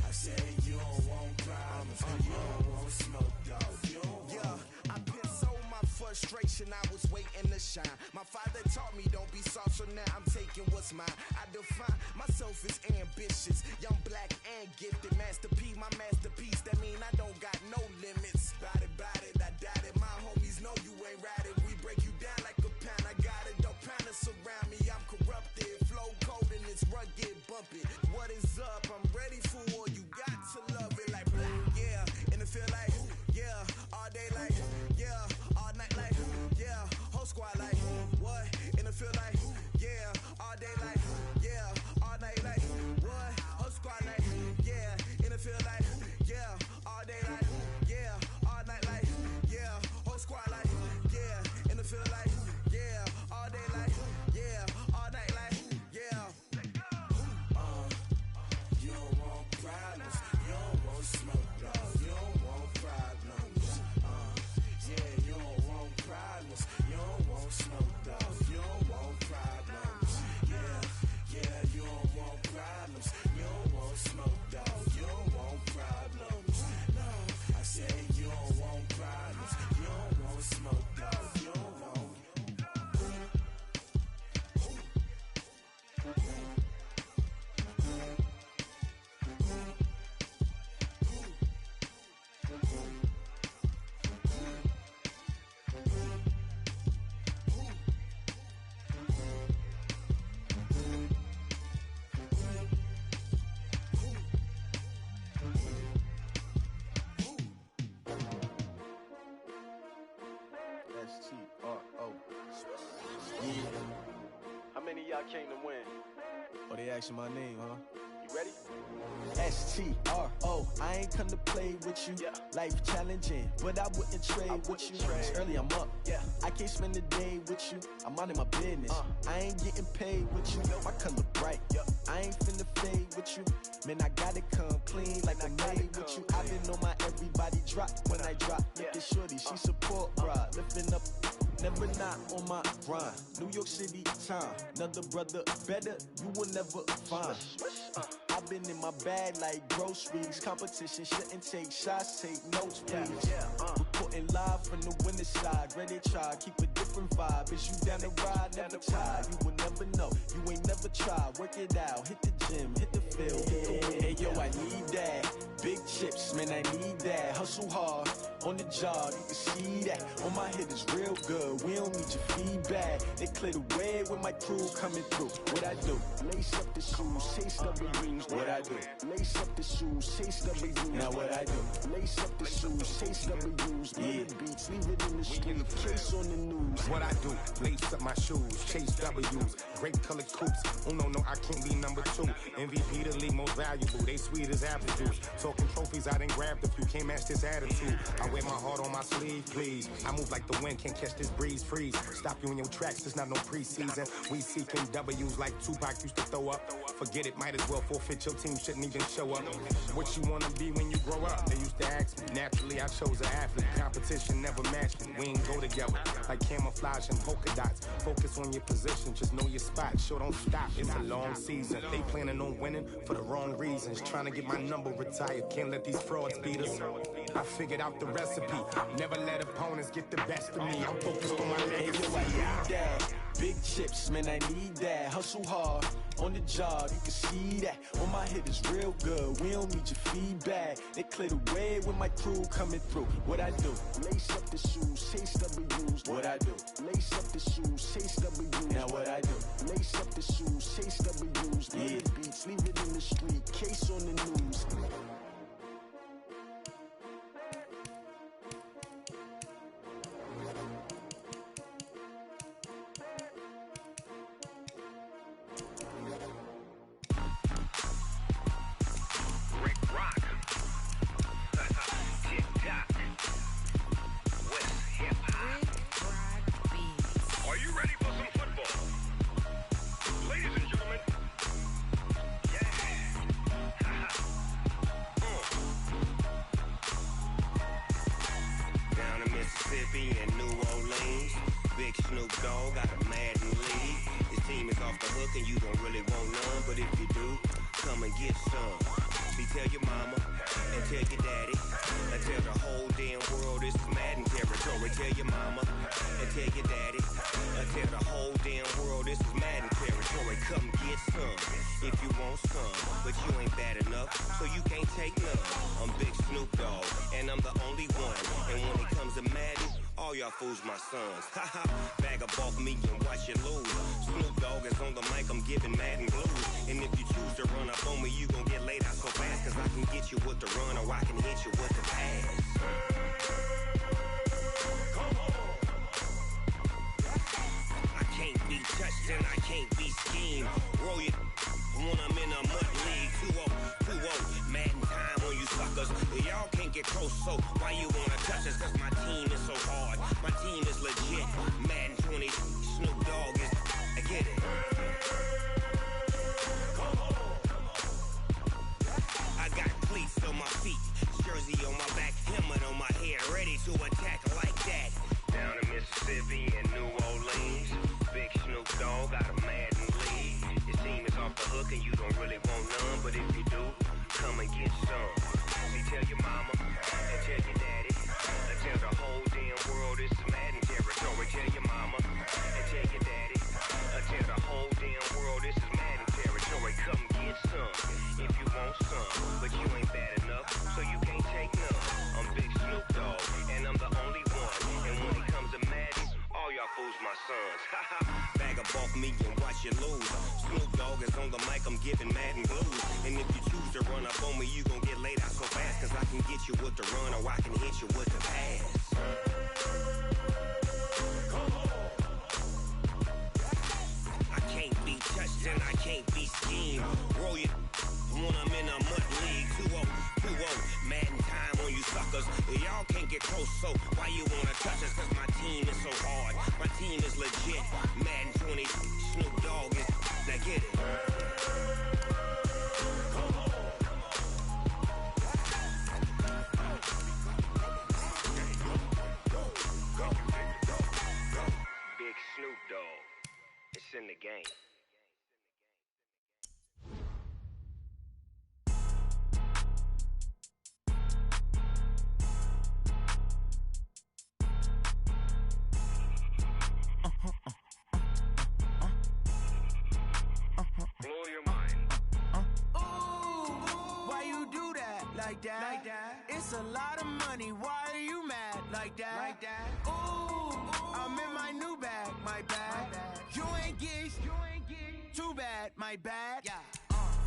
I say you don't want problems, you don't want smoke, dog, you don't want. Yeah, I been so my frustration, I was waiting to shine. My father taught me don't be soft, so now I'm taking what's mine. I define myself as ambitious, young, black, and gifted. Master P, my masterpiece, that mean I don't got no limits. Bout it, I doubt it. My homies know you ain't ratted. We break you down like a pound. I got it, don't pound to surround me. I'm corrupted, flow cold and it's rugged, bumpy. What is up? I'm ready for war. You got to love it like blah. Yeah, in the field like yeah, all day like yeah, all night like yeah, whole squad like what? In the field like yeah, all day like yeah, all night like what? Whole squad like yeah, in the field like yeah, all day like yeah, all night like yeah, whole squad like yeah, in the field like yeah, all day like yeah, all night like yeah. You don't want problems, you don't want smoke, dog, you don't want problems. Yeah, you don't want problems, you don't want smoke, dog, you don't want problems. Yeah, you don't want problems, you don't want smoke, dog, you don't want problems. No, I say you don't want problems, you don't want smoke, dog, you don't want. S-T-R-O. Yeah. How many of y'all came to win? Oh, they asking my name, huh? You ready? S-T-R-O. I ain't come to play with you. Yeah. Life challenging, but I wouldn't trade with you. It's early, I'm up. Yeah. I can't spend the day with you. I'm minding my business. I ain't getting paid with you. My color bright. I ain't finna fade with you. Man, I gotta come clean like I made with drop, when I drop, look at shorty, she support ride, lifting up, never not on my grind. New York City time, another brother better, you will never find. I've been in my bag like groceries. Competition shouldn't take shots, take notes, please. Reporting live from the winter side. Ready to try, keep a different vibe. Is you down the ride, never tired. You will never know, you ain't never tried. Work it out, hit the gym, hit the field, hit the wind. Hey yo, I need that. Big chips, man, I need that. Hustle hard, on the job, you can see that. On my head is real good, we don't need your feedback. They clear the way with my crew coming through. What I do? Lace up the shoes, chase W's. What I do? Lace up the shoes, chase W's. Now what I do? Lace up the shoes, chase W's. Yeah. Beats, leave it in the street, case on the news. What I do? Lace up my shoes, chase W's. Great colored coops. Oh no, I can't be number 2. MVP the league most valuable. They sweet as apple juice. Talking trophies, I done grabbed a few. Can't match this attitude. I wear my heart on my sleeve, please. I move like the wind, can't catch this breeze, freeze. Stop you in your tracks, it's not no preseason. We seeking W's like Tupac used to throw up. Forget it, might as well forfeit. Your team shouldn't even show up. What you wanna be when you grow up? They used to ask me. Naturally, I chose an athlete. Competition never matched me. We ain't go together like camouflage and polka dots. Focus on your position, just know your spot. Sure, don't stop. It's a long season. They planning on winning for the wrong reasons. Trying to get my number retired. Can't let these frauds beat us. I figured out the recipe. Never let opponents get the best of me. I'm focused on my legacy. Hey, yo, I need that. Big chips, man, I need that. Hustle hard, on the job, you can see that. On my head is real good, we don't need your feedback. They clear the way with my crew coming through. What I do? Lace up the shoes, chase W's. What I do? Lace up the shoes, chase W's. Now what I do? Lace up the shoes, chase W's. Yeah. Beats, leave it in the street, case on the news. Fools my sons. Haha, bag up off me and watch you lose. Snoop Dogg is on the mic, I'm giving Madden blues. And if you choose to run up on me, you gon' get laid out so fast. Cause I can get you with the run or I can hit you with the pass. Come on. I can't be touched and I can't be schemed. Roll you when I'm in a mud league. 2-0, Madden time on you suckers. Y'all can't get close, so why you wanna touch us? Cause my team is so hard. My team is legit. Madden 20, Snoop Dogg is. I get it. Come on. I got cleats on my feet, jersey on my back, helmet on my head, ready to attack like that. Down in Mississippi and New Orleans, big Snoop Dogg got a Madden lead. Your team is off the hook and you don't really want none, but if you do, come and get some. See, tell your mama and tell your daddy, and tell the whole damn world this is Madden territory. Tell your mama and tell your daddy, and tell the whole damn world this is Madden territory. Come get some if you want some, but you ain't bad enough, so you can't take none. I'm Big Snoop Dogg, and I'm the only one. And when it comes to Madden, all y'all fools my sons. Bag up off me and watch you lose. Snoop Dogg is on the mic, I'm giving Madden blues. And if you choose to run up on me, you gon' get laid out so fast. Cause I can get you with the run or I can hit you with the pass. Come on. I can't be touched and I can't be schemed. Roll you when I'm in a mud league. 2-0, Madden time on you suckers. Y'all can't get close, so why you wanna touch us? Cause my team is so hard. My team is legit. Madden 20, Snoop Dogg is. Now get it. Come on. like that, like that. It's a lot of money, why are you mad like that, like that? Ooh, I'm in my new bag, my bad. You ain't get too bad, my bad. Yeah.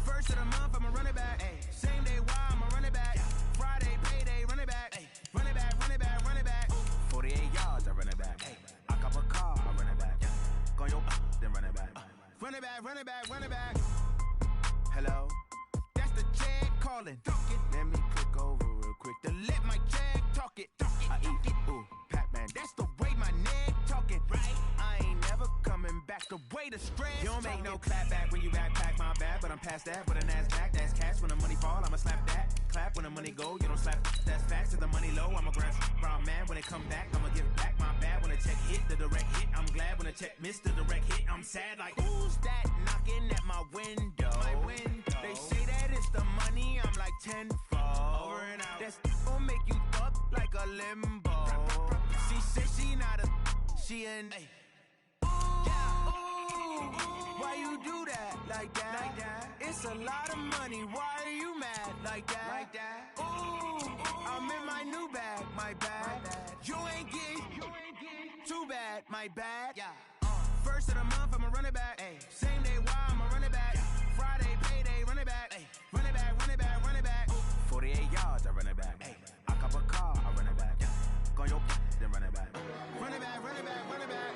First of the month, I'ma run it back. Ay. Same day, why I'ma run it back. Friday, payday, run it back. Ay. Run it back, run it back, run it back. 48 yards, I run it back. Ay. I cop a car, I run it back. Go your then run it back. Run it back, run it back, run it back. Hello, that's the jag calling. Let me click over real quick to let my jag talk it. I eat it, ooh, Pac-Man. That's the way my neck talking. Right, I ain't never coming back. The way the stress. You don't make no clap back when you backpack, my bad. But I'm past that with a NASDAQ. That's cash when the money fall. I'ma slap that. Clap when the money go. You don't slap. That's facts. If the money low, I'ma grab. Brown man when it come back, I'ma give back. My bad when the check hit the direct hit. I'm glad when the check missed the direct hit. I'm sad like who's that knocking at my window? My window. They say that it's the money. I'm like tenfold. Over and out. That's gon' make you up like a limbo. She said she not a. She an. Why you do that like that? Like that? It's a lot of money. Why are you mad like that? Like that? Ooh, I'm in my new bag, my bad. You ain't get too bad, my bad. Yeah. First of the month, I'ma run it back. Ay. Same day, why I'ma run it back. Friday, payday, run it back. Ay. Run it back, run it back, run it back. 48 yards, I run it back. Ay. I cop a car, I run it back. Go your then run it back. Run it back, run it back, run it back.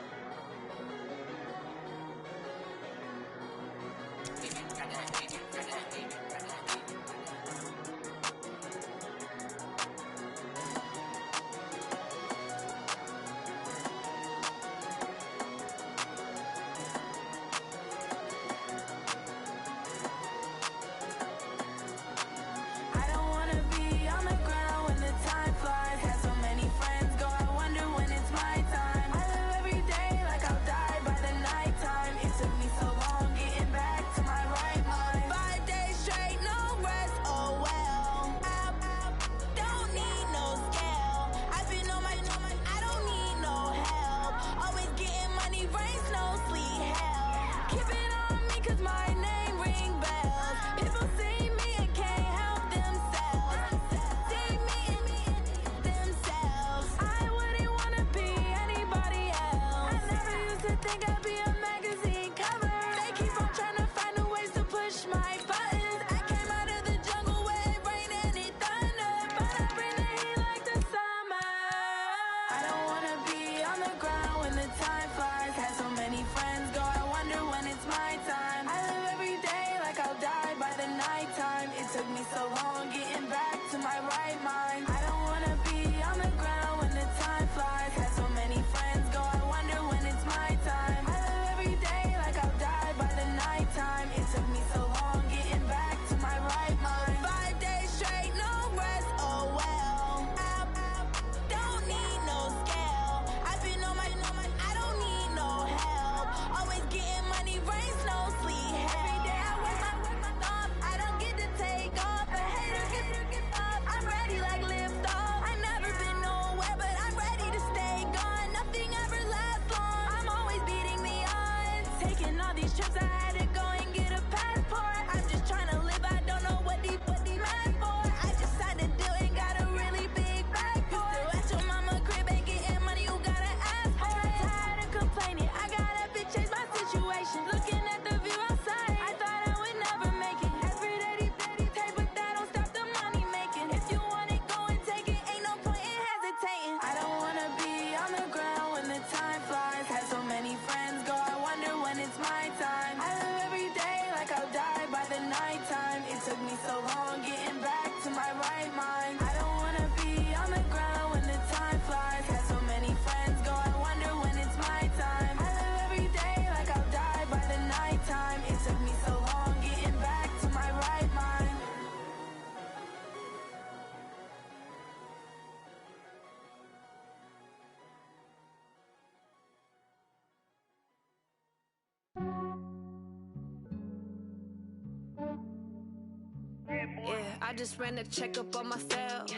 I just ran a checkup on myself.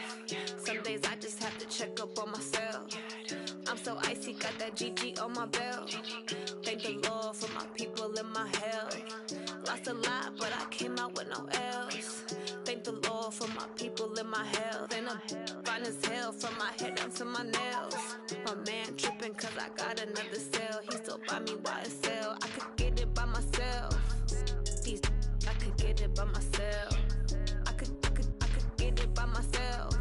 Some days I just have to check up on myself. I'm so icy, got that GG on my belt. Thank the Lord for my people and my health. Lost a lot, but I came out with no L's. Thank the Lord for my people my health. And I'm fine as hell from my head down to my nails. My man tripping cause I got another cell. He still buy me YSL. I could get it by myself. These I could get it by myself. I could get it by myself.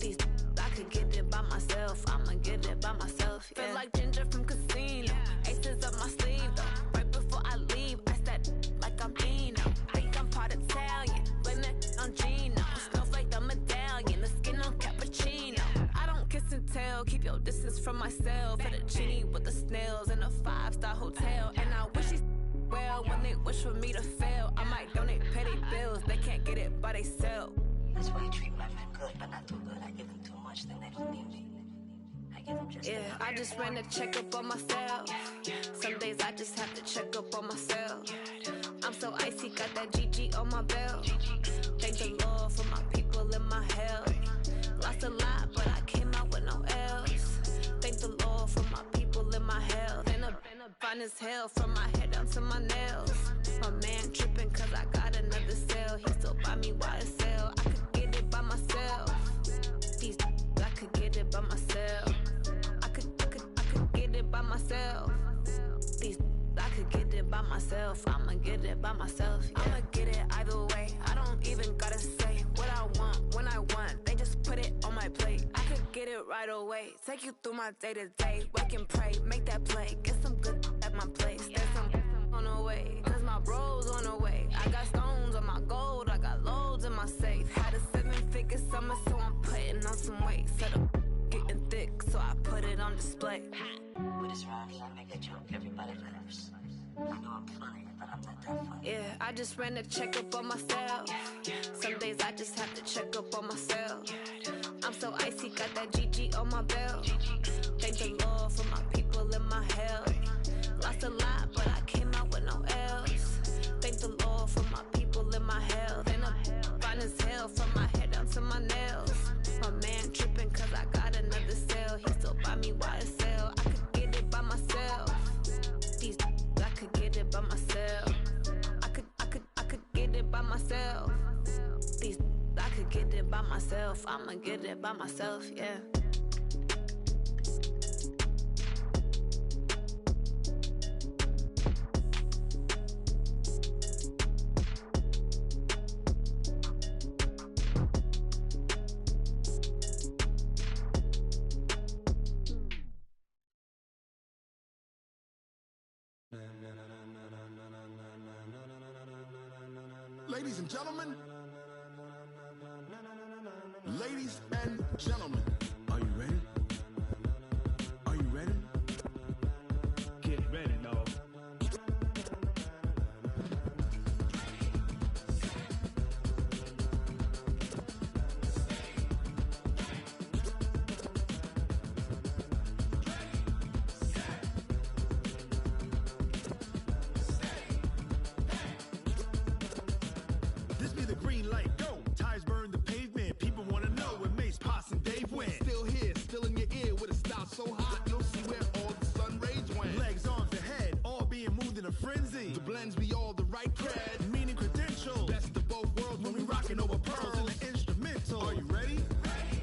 These I could get it by myself. I'ma get it by myself. Yeah. Feel like Ginger from Casino. Aces up my sleeve though. Right before I leave, I said like I'm Dino. Think I'm part Italian. Blame it on Gino. Snowflake the medallion. The skin on cappuccino. I don't kiss and tell. Keep your distance from myself. Fettuccine with the snails in a 5-star hotel. And I wish he's well when they wish for me to fail. I might donate petty bills. They can't get it by they sell. That's why you treat my men good, but not too good. I give them too much, then they don't need me. I give them just enough. I just ran a checkup on myself. Some days I just have to check up on myself. I'm so icy, got that GG on my belt. Thank the Lord for my people in my health. Lost a lot, but I came out with no else. Thank the Lord for my people in my health. And I'm fine as hell from my head down to my nails. My man tripping cause I got another cell. He still buy me YSL. I could get it by myself. These I could get it by myself. I could get it by myself. These I could get it by myself. I'ma get it by myself. Yeah. I'ma get it either way. I don't even gotta say what I want when I want. They just put it on my plate. I could get it right away. Take you through my day to day. Wake and pray, make that play. Get some good at my place. There's some on the way. Cause my bros on the way. I got stones on my gold. I got loads in my safe. Had a 7-figure summer, so I'm putting on some weight. Set up getting thick, so I put it on display. With this round, I make a joke. Everybody laughs. I know I'm funny, but I'm not that funny. Yeah, I just ran a checkup on myself. Some days I just have to check up on myself. I'm so icy, got that GG on my belt. Thank the Lord for my people in my health. Lost a lot, but I came out with no else. Thank the Lord for my people in my health. And I'm fine as hell from my head down to my nails. My man tripping cause I got another cell. He still buy me YSL. I could get it by myself. These I could get it by myself. I could get it by myself. These I could get it by myself. I'ma get it by myself, yeah. Ladies and gentlemen, ladies and gentlemen, are you ready? Are you ready? Get ready, dog. This be the green light, go. Tires burn the pavement. People wanna know where Mace, Poss, and Dave went. Still here, still in your ear with a style so hot, you'll see where all the sun rays went. Legs, arms, the head, all being moved in a frenzy. The blends be all the right cred, meaning credentials. Best of both worlds when we rockin' over pearls in the instrumental. Are you ready?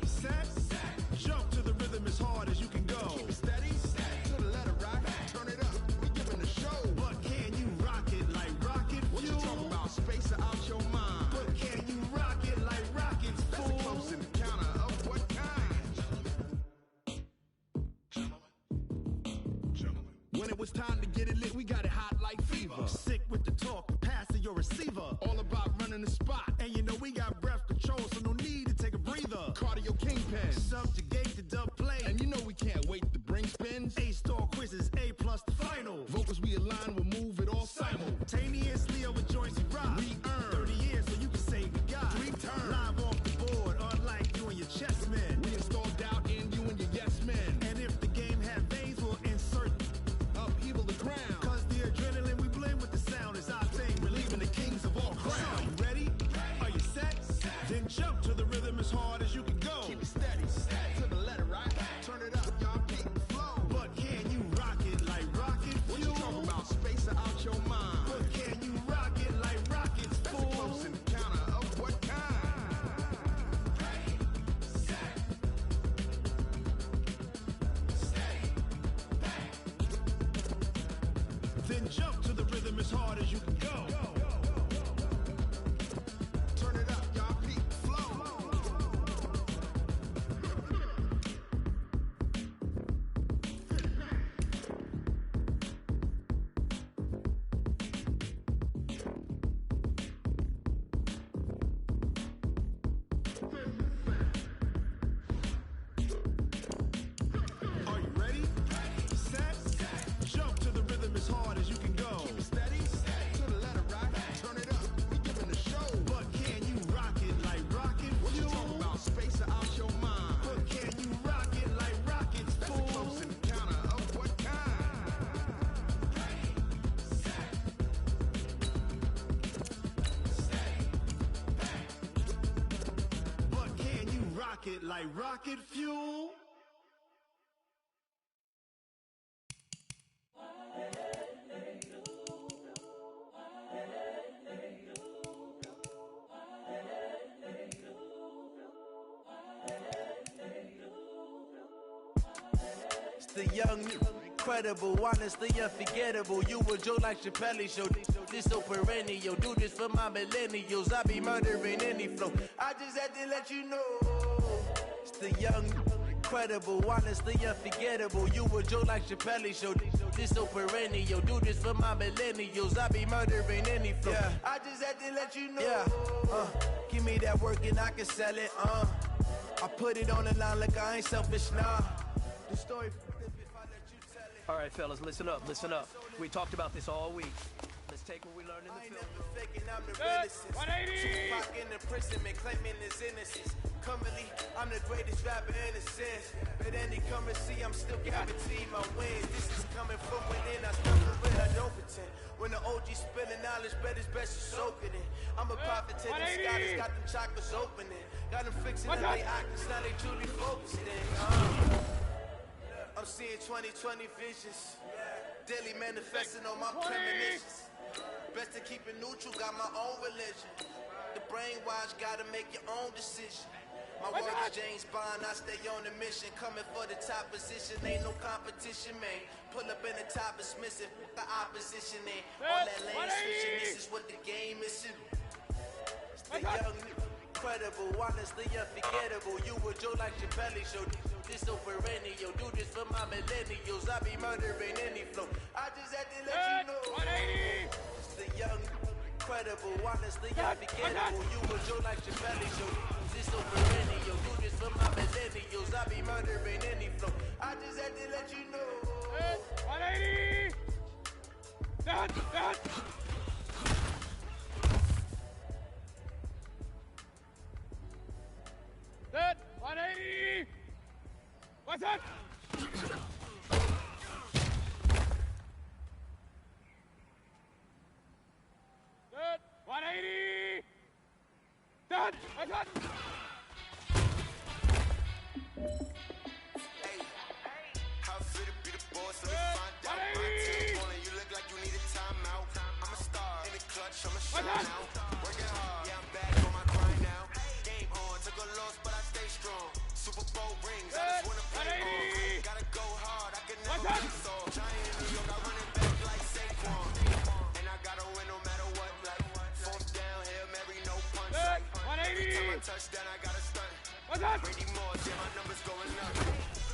Set, jump to the rhythm as hard as you can go. Keep it steady, to the letter right. Turn it up, we giving the show. But can you rock it like rocket fuel? What you talking about? Space or out your mind? But can you rock it like rockets, fool? That's a close encounter of what kind? When it was time to get it lit, we got it hot like fever. Sick with the talk, pass to your receiver. All about running the spot. And you know we got breath control, so no need to take a breather. Cardio kingpin, subjugate the dub play. And you know we can't wait to bring spins. A-star quizzes, A+ the final. Vocals we align, we'll move it all simultaneously over joints we rock. We earn 30 years so you can say we got 3 turns. Live off the board, unlike you and your chess men. We install doubt in you and your yes men. And if the game had veins, we'll insert upheaval the ground. Cause the adrenaline we blend with the sound is our thing. Relieving the kings of all crowns. So you ready? Are you set? Then jump to the rhythm as hard as you can go. Keep it steady, to the letter right. Turn it up, y'all keep the flow. But can rocket like rocket fuel. It's the young, incredible, honestly unforgettable. You a Joe like Chappelle show. This so perennial. Do this for my millennials. I be murdering any flow. I just had to let you know. It's the young, incredible, honestly unforgettable. You a Joe like Chappelle show. This so perennial. Do this for my millennials. I be murdering any flow. Yeah. I just had to let you know. Yeah. Give me that work and I can sell it. I put it on the line like I ain't selfish, nah. The story. All right, fellas, listen up, listen up. We talked about this all week. Let's take what we learned in the film. I'm the realest. Tupac in imprisonment, claiming his innocence. Currently, I'm the greatest rapper in a sense. But any currency, I'm still guaranteed my wins. This is coming from within. I stumble, but I don't pretend. When the OG spilling knowledge, bet it's best to soak it in. I'm a prophet to these scholars, got them chakras opening. Got them fixing and they actors, now they truly focused in. I'm seeing 2020 visions. Daily manifesting on my premonitions. Best to keep it neutral, got my own religion. The brainwash, gotta make your own decision. My word is James Bond, I stay on the mission. Coming for the top position, ain't no competition, man. Pull up in the top, it's missing, the opposition ain't. All that lane switching, this is what the game is. It's the young, incredible, honestly unforgettable. You a Joe like Chappelle show. This so perennial. Do this for my millennials. I be murdering any flow. I just had to let you know. It's the young, incredible, honestly unforgettable. You a Joe like Chappelle show. This so perennial. Do this for my millennials. I be murdering any flow. I just had to let you know. 180. That. That 180. What's that? That 180. That. What's that? Hey, how fit to be the boss? Let me find out. My team calling, you look like you need a timeout. I'm a star in the clutch, I'm a shine out. Working hard, yeah, I'm back on my grind now. Game on, took a loss, but I stay strong. Super Bowl rings, I just wanna play on. Gotta go hard, I can never be soft. Giant in New York, I run it back like Saquon. And I gotta win no matter what, like fourth down, Hail Mary, no punch. Like every time I touch down, I gotta stunt. Brady Moore, yeah, my numbers going up.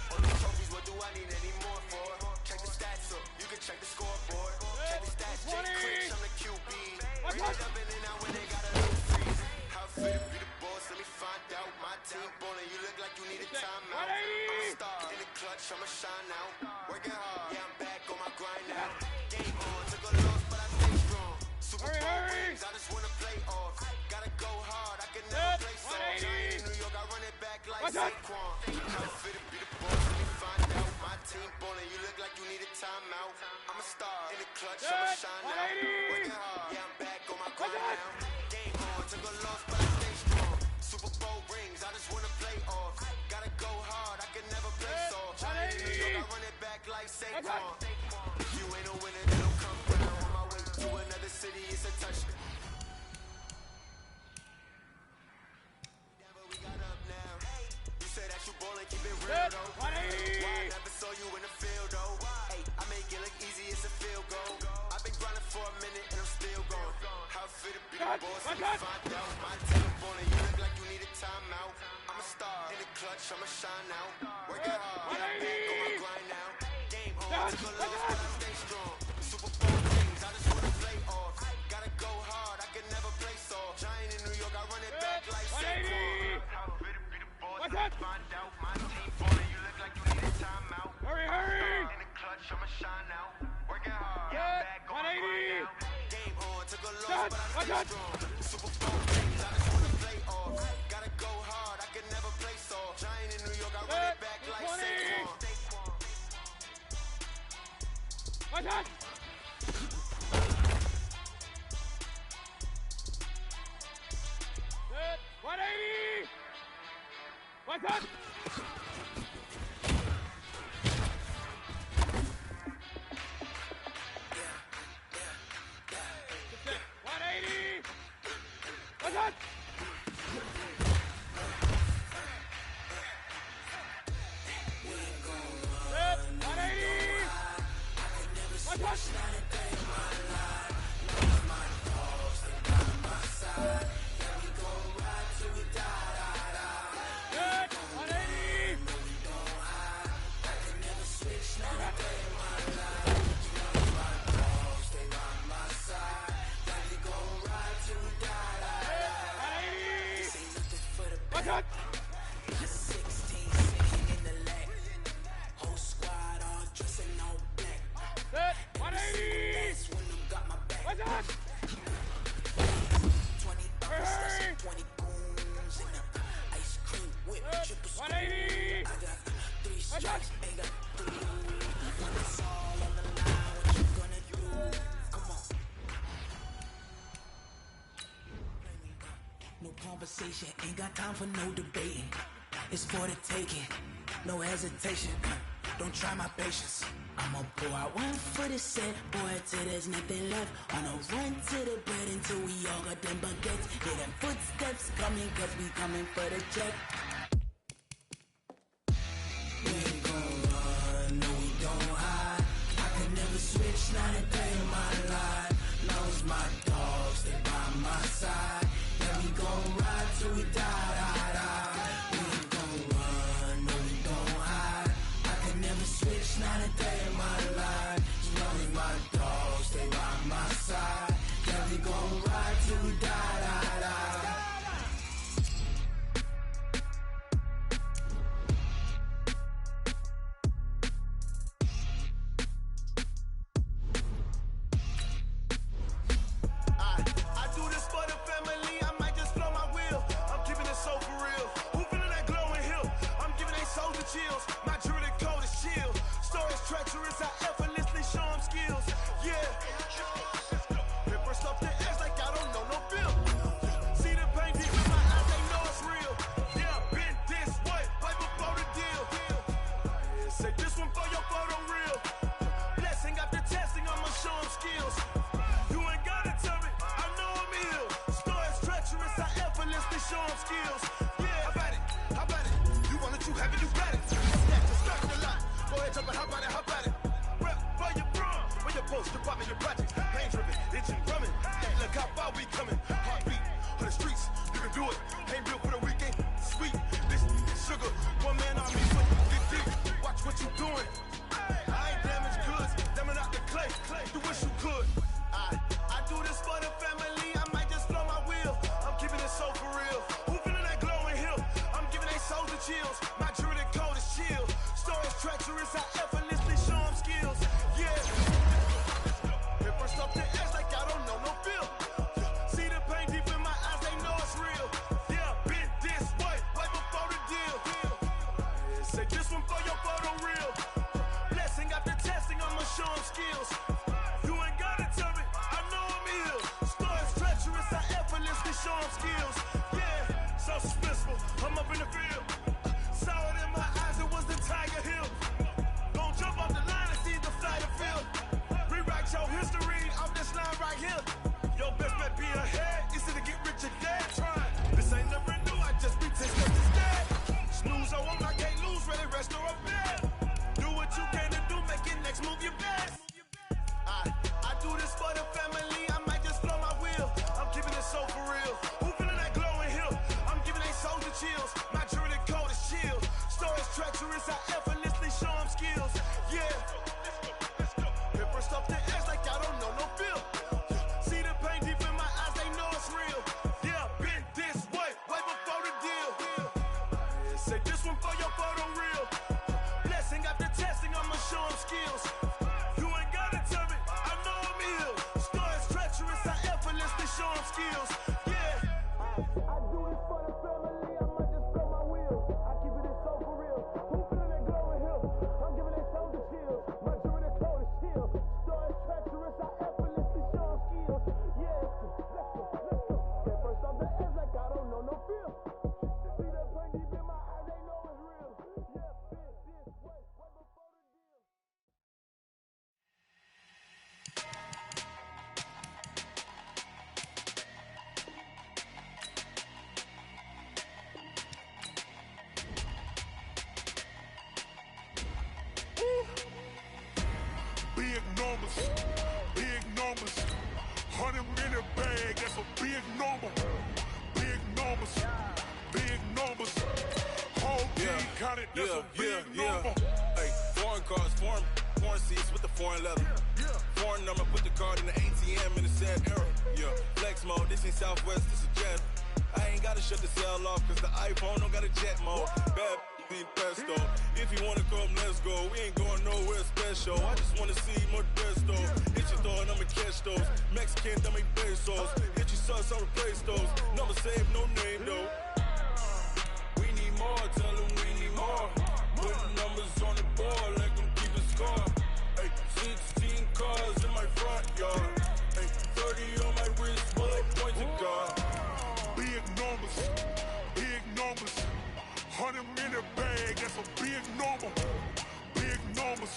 All these trophies, what do I need any more for? Check the stats up, you can check the scoreboard. Check the stats, Jay Critch, I'm the QB. Bring it up and then I win, they got a little freeze. How fit to be the boss, let me find out. My team ballin', you look like you need a timeout. I'm a star in the clutch, I'ma shine out. Working hard, yeah, I'm back on my grind now. Game on, took a loss, but I stay strong. Super Bowl rings, I just wanna play off. Gotta go hard, I can never play soft. Giant in New York, I run it back like Saquon. How fit to be the boss, let me find out. My team ballin', you look like you need a timeout. I'm a star in the clutch, I'ma shine out. Working hard, yeah, I'm back on my grind now. Game on, took a loss, but I stay strong. Super Bowl rings, I just wanna play off. Gotta go hard, I can never play soft. Giant in New York, I run it back like Saquon. If you ain't a winner, then don't come round. On my way to another city, it's a touchdown. We got up now. You say that you ballin', keep it real though. Why I never saw you in the field though. Hey, I make it look easy, it's a field goal. I've been grinding for a minute and I'm still going. How fit to be the boss, let me find out. My team ballin', you look like you need a timeout. I'm a star in the clutch, I'ma shine out. Working hard, yeah, I'm back on my grind now. Game on, took a loss, but I stay strong. Super Bowl rings, I just wanna play off. Gotta go hard, I can never play soft. Giant in New York, I run it back like Saquon. How fit to be the boss, let me find out. My team ballin', you look like you need a timeout. Hurry! In the clutch, I'ma shine out. Working hard, yeah, I'm back on my grind now. Game on, took a loss, but I stay strong. Super Bowl rings, I just wanna play off. Gotta go hard, I can never play soft. Giant in New York, I run it back like Saquon. What's that? What's that? What's that? Conversation, ain't got time for no debating. It's for the taking, no hesitation. Don't try my patience. I'ma pour out one for the set, boy, till there's nothing left. On a run to the bread until we all got them baguettes. Hear them footsteps coming, cause we coming for the check. We ain't gon' run, no we don't hide. I can never switch, not a day in my life. Long as my dogs, they by my side. We gon' ride till we die. We ain't gon' run, no we don't hide. I can never switch, not a day in my life. As long as my dogs stay by my side. Yeah, we gon' ride till we die. Chills. My jewelry code is chill. Stories treacherous, I effortlessly show them skills. Yeah. Paper stuff the edge like I don't know no feel. See the pain deep in my eyes, they know it's real. Yeah, been this way, right before the deal. Say this one for your photo real. Blessing after testing, I'ma show them skills. You ain't gotta tell me, I know I'm ill. Stories treacherous, I effortlessly show them skills. Yeah, how about it? How about it? You want it, you have it, you got it. Go ahead, jump it, how about it? Rep for your bro, for your post, your pop and your project. Pain driven, itching, drumming. Look how far we coming. Heartbeat for the streets, you can do it. Ain't built for the weekend. Sweet, this sugar, one man on me, but get deep. Watch what you doing. I ain't damaged goods, damn it out the clay. You wish you could. I do this for the family. I might just blow my wheel. I'm keeping it so for real. Who feeling that glowing hill? I'm giving they souls the chills. My jewelry code is chill. Stories treacherous, I effortlessly show them skills. Yeah. Paper stuff the edge like I don't know no feel. See the pain deep in my eyes, they know it's real. Yeah, been this way, right before the deal. Say this one for your photo real. Blessing after testing, I'ma show them skills. You ain't gotta tell me, I know I'm ill. Stories treacherous, I effortlessly show them skills. Yeah, so suspenseful, I'm up in the field. Saw it in my eyes, it was the Tiger Hill. Don't jump off the line and see the flight of field. Rewrite your history off this line right here. Your best bet be ahead, easy to get rich or dead trying. This ain't never new, I just be tasting instead. Snooze or won't, I can't lose, ready, rest or a bed. Do what you can to do, make it next move your best. I do this for the family, I might just blow my wheel. I'm keeping it so for real. Who feeling that glowing hill? I'm giving they souls the chills. My jewelry code is chill. Stories treacherous, I effortlessly show them skills. Yeah. Paper stuff the edge like I don't know no feel. See the pain deep in my eyes, they know it's real. Yeah, been this way, right before the deal. Say this one for your photo real. Blessing after testing, I'ma show them skills. You ain't gotta tell me, I know I'm ill. Stories treacherous, I effortlessly show them skills. Yeah. I do this for the family, I might just blow my wheel. I keep it so for real. Who feeling that glowing hill? I'm giving they souls the chills. My jewelry code is chill. Stories treacherous, I effortlessly show them skills. Yeah, let's go. Get first off the edge like I don't know no feel. See the pain deep in my eyes, they know. counted, that's a big number. Hey, foreign cars, foreign seats with the foreign leather. Foreign number, put the card in the ATM in the sad era. Yeah, flex mode, this ain't Southwest, this is Jet. I ain't gotta shut the cell off, cause the iPhone don't got a jet mode. Bad need pesto. If you wanna come, let's go. We ain't going nowhere special. I just wanna see more desto. Hit your door and I'ma catch those. Mexican, dummy pesos. Hit your sus, I'll replace those. Number save, no name though. We need more, tell them we need more. Put numbers on the board, let them keep the score. Hey, 16 cars in my front yard. Hey, 30 on my wrist, bullet pointed guard. Big numbers, big numbers. 100 in the bag, that's a big number. Big numbers,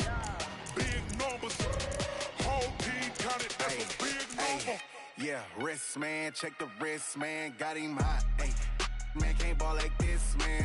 big numbers. Whole team counted, that's a big number. Yeah, wrist man, check the wrist man, got him hot. Ay, man can't ball like this, man.